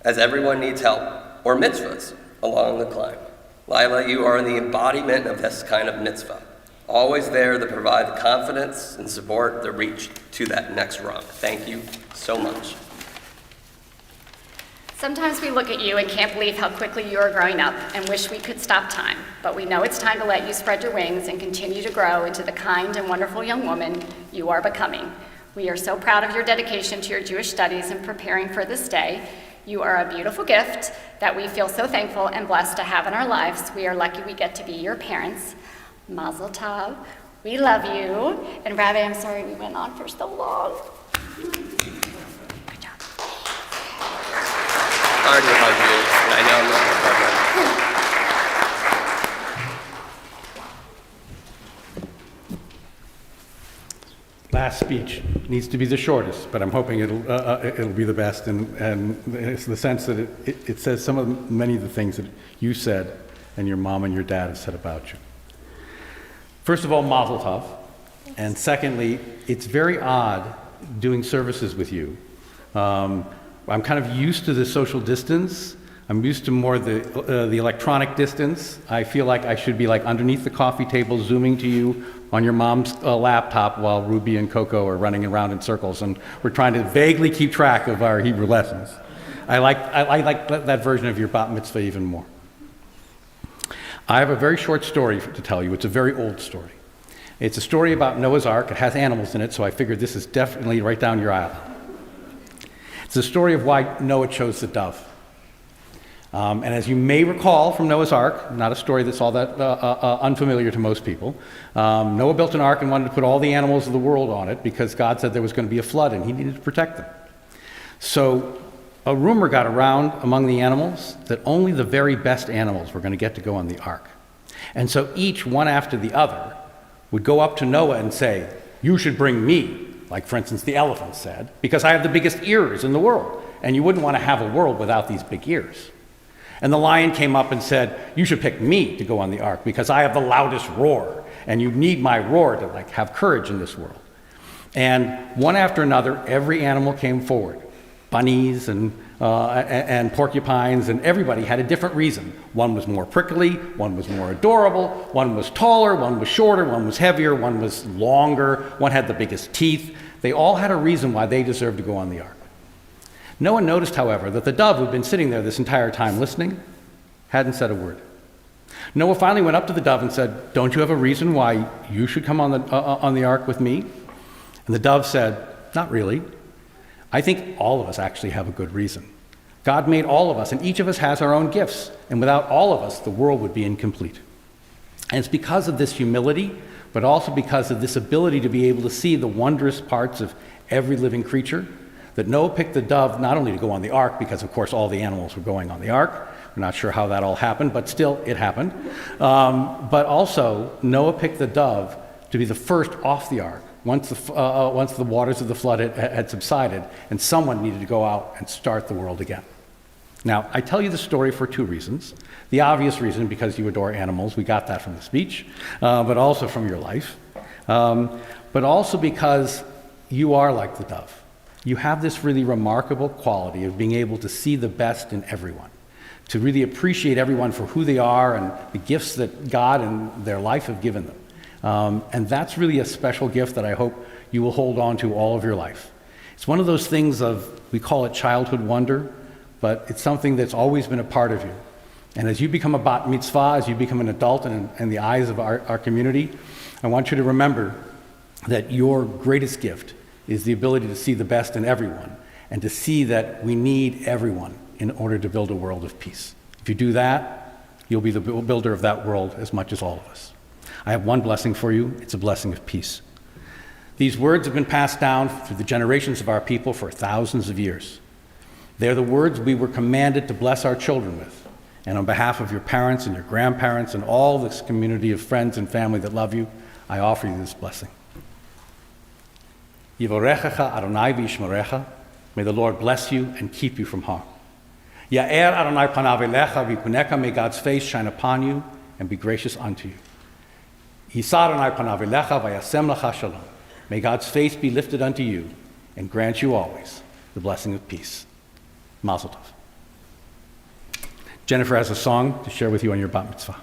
as everyone needs help or mitzvahs along the climb. Lila, you are the embodiment of this kind of mitzvah, always there to provide the confidence and support to reach to that next rung. Thank you so much. Sometimes we look at you and can't believe how quickly you are growing up and wish we could stop time, but we know it's time to let you spread your wings and continue to grow into the kind and wonderful young woman you are becoming. We are so proud of your dedication to your Jewish studies and preparing for this day. You are a beautiful gift that we feel so thankful and blessed to have in our lives. We are lucky we get to be your parents. Mazel tov. We love you. And Rabbi, I'm sorry we went on for so long. Good job. Hard to hug you, and I know I'm not the partner. Last speech needs to be the shortest, but I'm hoping it'll be the best, and it's the sense that it says many of the things that you said and your mom and your dad have said about you. First of all, mazel tov, and secondly, it's very odd doing services with you. I'm kind of used to the social distance. I'm used to more the electronic distance. I feel like I should be like underneath the coffee table, zooming to you on your mom's laptop while Ruby and Coco are running around in circles, and we're trying to vaguely keep track of our Hebrew lessons. I like that version of your bat mitzvah even more. I have a very short story to tell you. It's a very old story. It's a story about Noah's Ark. It has animals in it, so I figured this is definitely right down your aisle. It's the story of why Noah chose the dove. And as you may recall from Noah's Ark, not a story that's all that unfamiliar to most people, Noah built an ark and wanted to put all the animals of the world on it because God said there was going to be a flood and he needed to protect them. So a rumor got around among the animals that only the very best animals were going to get to go on the ark. And so each, one after the other, would go up to Noah and say, "You should bring me," like for instance the elephant said, "because I have the biggest ears in the world, and you wouldn't want to have a world without these big ears." And the lion came up and said, "You should pick me to go on the ark because I have the loudest roar, and you need my roar to have courage in this world." And one after another, every animal came forward. Bunnies and porcupines, and everybody had a different reason. One was more prickly, one was more adorable, one was taller, one was shorter, one was heavier, one was longer, one had the biggest teeth. They all had a reason why they deserved to go on the ark. Noah noticed, however, that the dove who'd been sitting there this entire time listening hadn't said a word. Noah finally went up to the dove and said, "Don't you have a reason why you should come on the ark with me?" And the dove said, "Not really. I think all of us actually have a good reason. God made all of us, and each of us has our own gifts, and without all of us, the world would be incomplete." And it's because of this humility, but also because of this ability to be able to see the wondrous parts of every living creature, that Noah picked the dove not only to go on the ark, because of course all the animals were going on the ark. We're not sure how that all happened, but still it happened. But also Noah picked the dove to be the first off the ark once the waters of the flood had subsided, and someone needed to go out and start the world again. Now, I tell you the story for two reasons. The obvious reason, because you adore animals, we got that from the speech, but also from your life. But also because you are like the dove. You have this really remarkable quality of being able to see the best in everyone, to really appreciate everyone for who they are and the gifts that God and their life have given them. And that's really a special gift that I hope you will hold on to all of your life. It's one of those things we call it childhood wonder, but it's something that's always been a part of you. And as you become a bat mitzvah, as you become an adult in the eyes of our community, I want you to remember that your greatest gift is the ability to see the best in everyone and to see that we need everyone in order to build a world of peace. If you do that, you'll be the builder of that world as much as all of us. I have one blessing for you. It's a blessing of peace. These words have been passed down through the generations of our people for thousands of years. They're the words we were commanded to bless our children with. And on behalf of your parents and your grandparents and all this community of friends and family that love you, I offer you this blessing. Yivorechecha Adonai v'yishmerecha. May the Lord bless you and keep you from harm. Ya'er Adonai panav elecha v'yipuneka. May God's face shine upon you and be gracious unto you. Yisa Adonai panav elecha v'yasem lecha shalom. May God's face be lifted unto you and grant you always the blessing of peace. Mazel tov. Jennifer has a song to share with you on your bat mitzvah.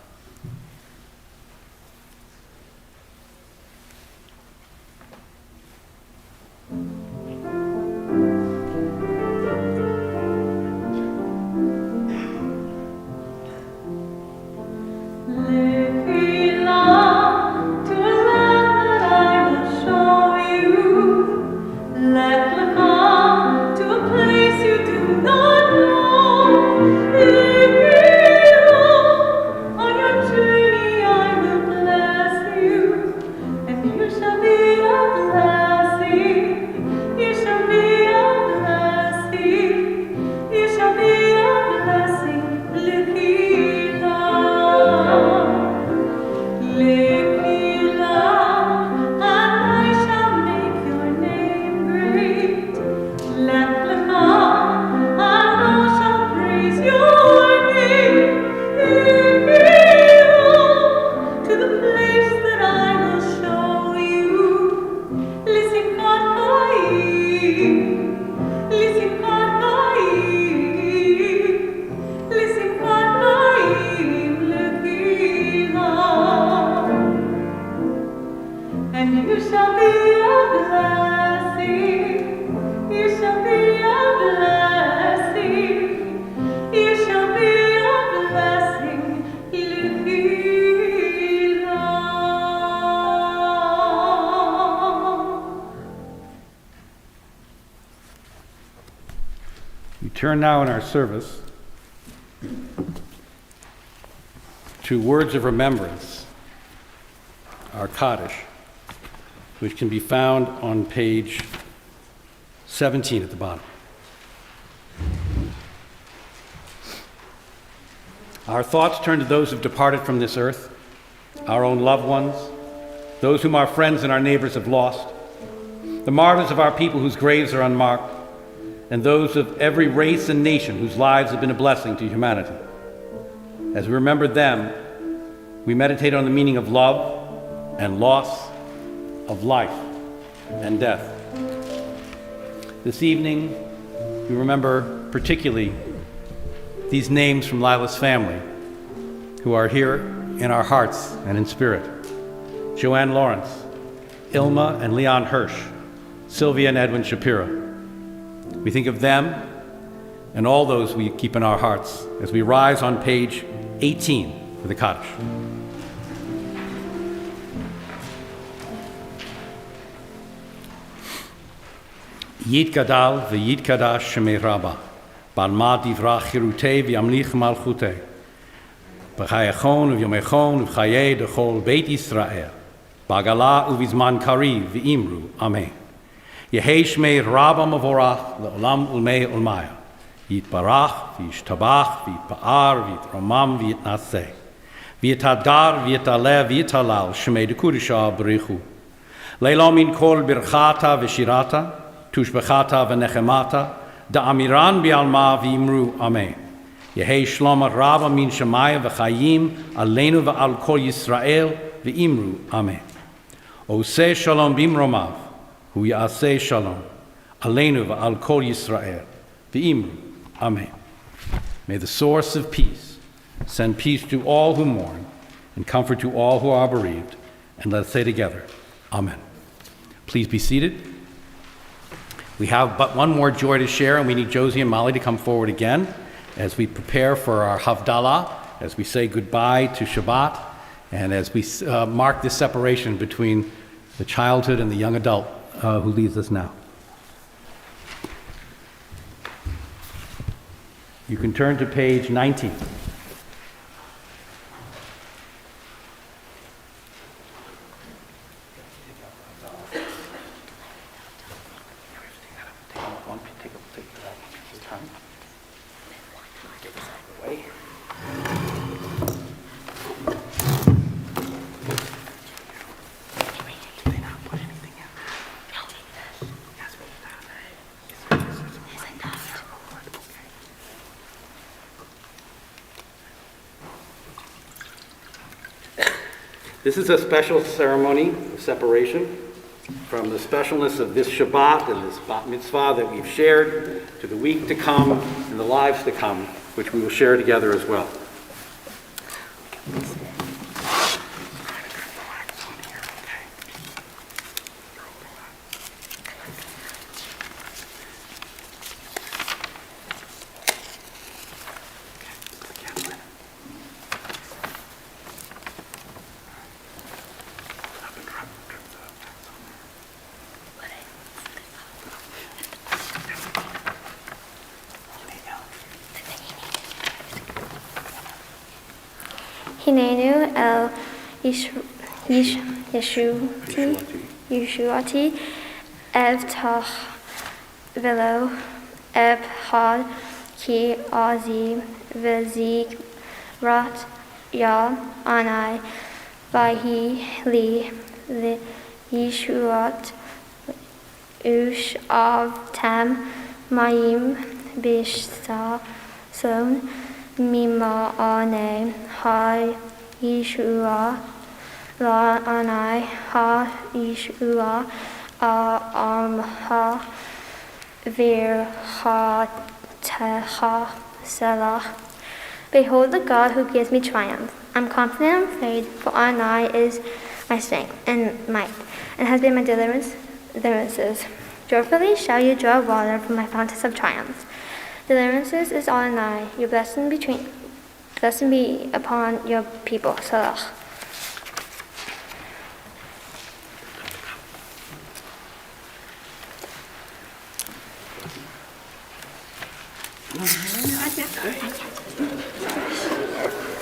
Turn now in our service to words of remembrance, our Kaddish, which can be found on page 17 at the bottom. Our thoughts turn to those who've departed from this earth, our own loved ones, those whom our friends and our neighbors have lost, the martyrs of our people whose graves are unmarked, and those of every race and nation whose lives have been a blessing to humanity. As we remember them, we meditate on the meaning of love and loss, of life and death. This evening, we remember particularly these names from Lila's family, who are here in our hearts and in spirit. Joanne Lawrence, Ilma and Leon Hirsch, Sylvia and Edwin Shapira. We think of them and all those we keep in our hearts as we rise on page 18 for the Kaddish. Yit gadal v'yit kadash shemei Rabba, balma divrach chirutei v'yamlich malchutei, b'chayachon v'yomechon v'chayei dechol beit Yisrael, b'agala uvizman kariv v'imru, amen. Yehei shmei Rabba mavorach le'olam ulmei ulmaya, yitbarach v'yishtabach v'yitpa'ar v'yitromam v'yitnaseh, v'yitadar v'yitaleh v'yitalal shmei dekudisha b'richu, le'lo min kol birchata v'shirata, tushbechata v'nechemata, da'amiran bi'alma v'imru, amen. Yehei shlom Rabba min shemaya v'chayim aleinu v'al kol Yisrael v'imru, amen. Oseh shalom bimromav, hu ya'aseh shalom, aleinu v'al kol Yisrael v'imru, amen. May the source of peace send peace to all who mourn and comfort to all who are bereaved. And let us say together, amen. Please be seated. We have but one more joy to share, and we need Josie and Molly to come forward again as we prepare for our Havdalah, as we say goodbye to Shabbat, and as we mark this separation between the childhood and the young adult who leaves us now. You can turn to page 19. This is a special ceremony of separation from the specialness of this Shabbat and this bat mitzvah that we've shared to the week to come and the lives to come, which we will share together as well. Hinenu el Yeshuati Evtach Velo Ebhad Ki Azi Vezik Rat Ya Anai Vahi Li Yeshuat Ush Av Tam Mayim Bishsa Son Mima Ane Ha Yeshua La Anai Ha Yeshua Ha Vir Ha Teha Selah. Behold the God who gives me triumph. I'm confident and afraid, for Anai is my strength and might, and has been my deliverances. Joyfully shall you draw water from my fountains of triumph. Deliverances is all nigh. Your blessing be upon your people. Salah.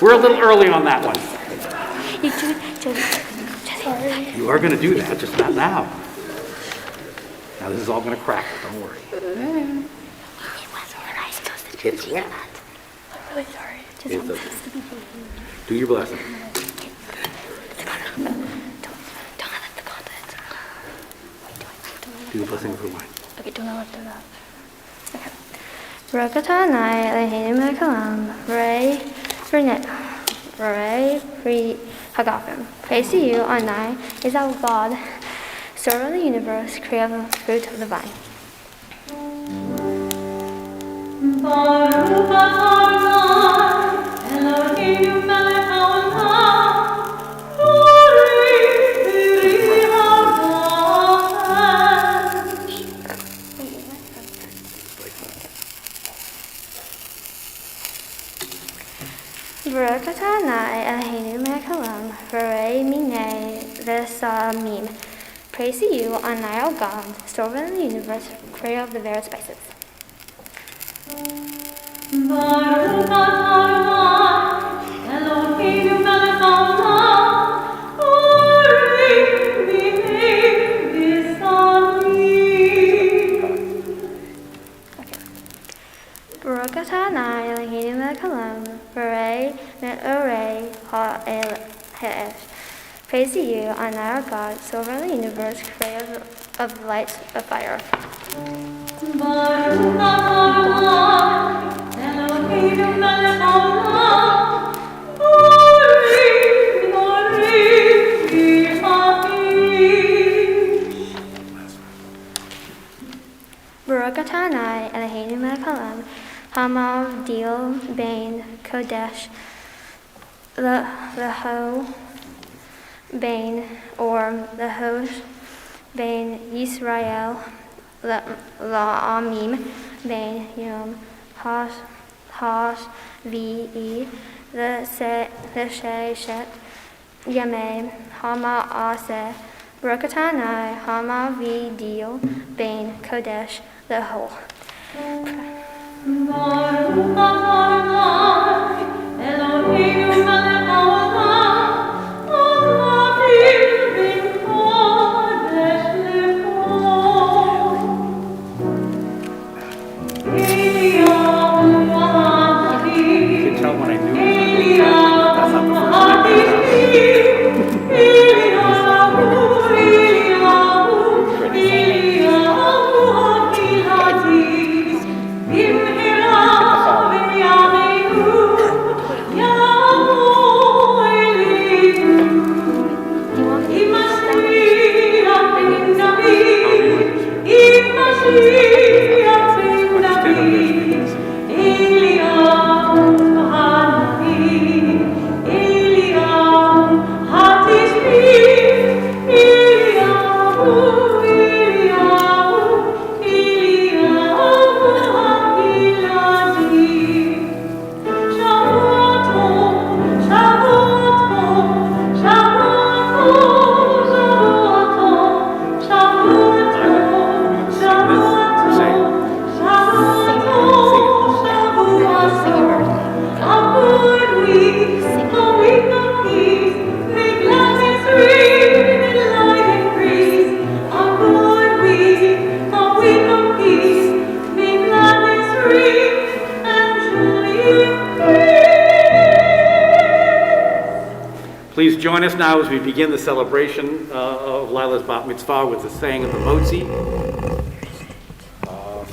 We're a little early on that one. Sorry. You are going to do that, just not now. Now this is all going to crack, don't worry. It's wet. I'm really sorry. It's okay. Do your blessing. Don't let the contents. Do your blessing for wine. Okay, don't let that. Okay. Rakata nai lehenim lekalam ray fernet ray free hagafim. Praise to you, Anai, is our God, Sower of the universe, creator of the fruit of the vine. Baruch Adonai, Eloheinu melech haolam, Borei v'ri Baruch atah Adonai, Eloheinu melech haolam, Borei minei v'samim. Praise to you, Anai, our God, Sower of the universe, creator of the various spices. Baruch Adonai, Eloheinu melech haolam, Borei minei v'samim. Baruch atah Adonai, Eloheinu melech haolam, Borei me'orei ha'esh. Praise to you, Anai, our God, Sower of the universe, creator of the lights of fire. Baruch Adonai, Eloheinu melech haolam, Borei v'ha'ish. Baruch atah Adonai, Eloheinu melech haolam, hamavdil bein kodesh leho bein or lehosh bein Yisrael la'amim bein yom hash vi l'sheshet yamei hama'aseh Baruch atah Adonai hamavdil bein kodesh leho. Baruch Adonai, Eloheinu melech haolam, hamavdil bein kodesh lecho. Eliyahu You can tell when I knew it. That's not the first Eliyahu join us now as we begin the celebration of Lila's bat mitzvah with the saying of the motzi.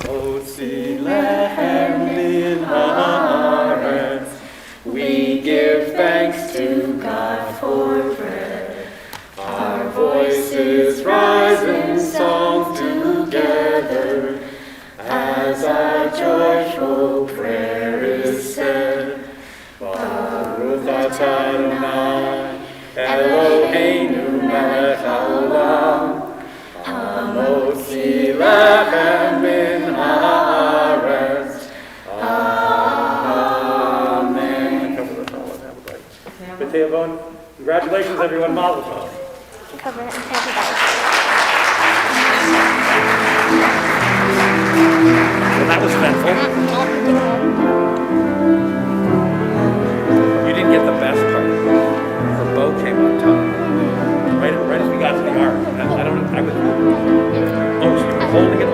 Motzi lechem min haaretz. We give thanks to God for bread. Our voices rise in song together as our joyful prayer is said. Baruch atah Adonai, Eloheinu melech haolam, hamotzi lechem min haaretz. Amen. Cover the phone and everybody. B'tei avon. Congratulations, everyone. Mazel tov. Cover it and take it out. Well, that was eventful. You didn't get the best part. Her bow came on top. Right as we got to the ark. I was. Oh, so you were holding it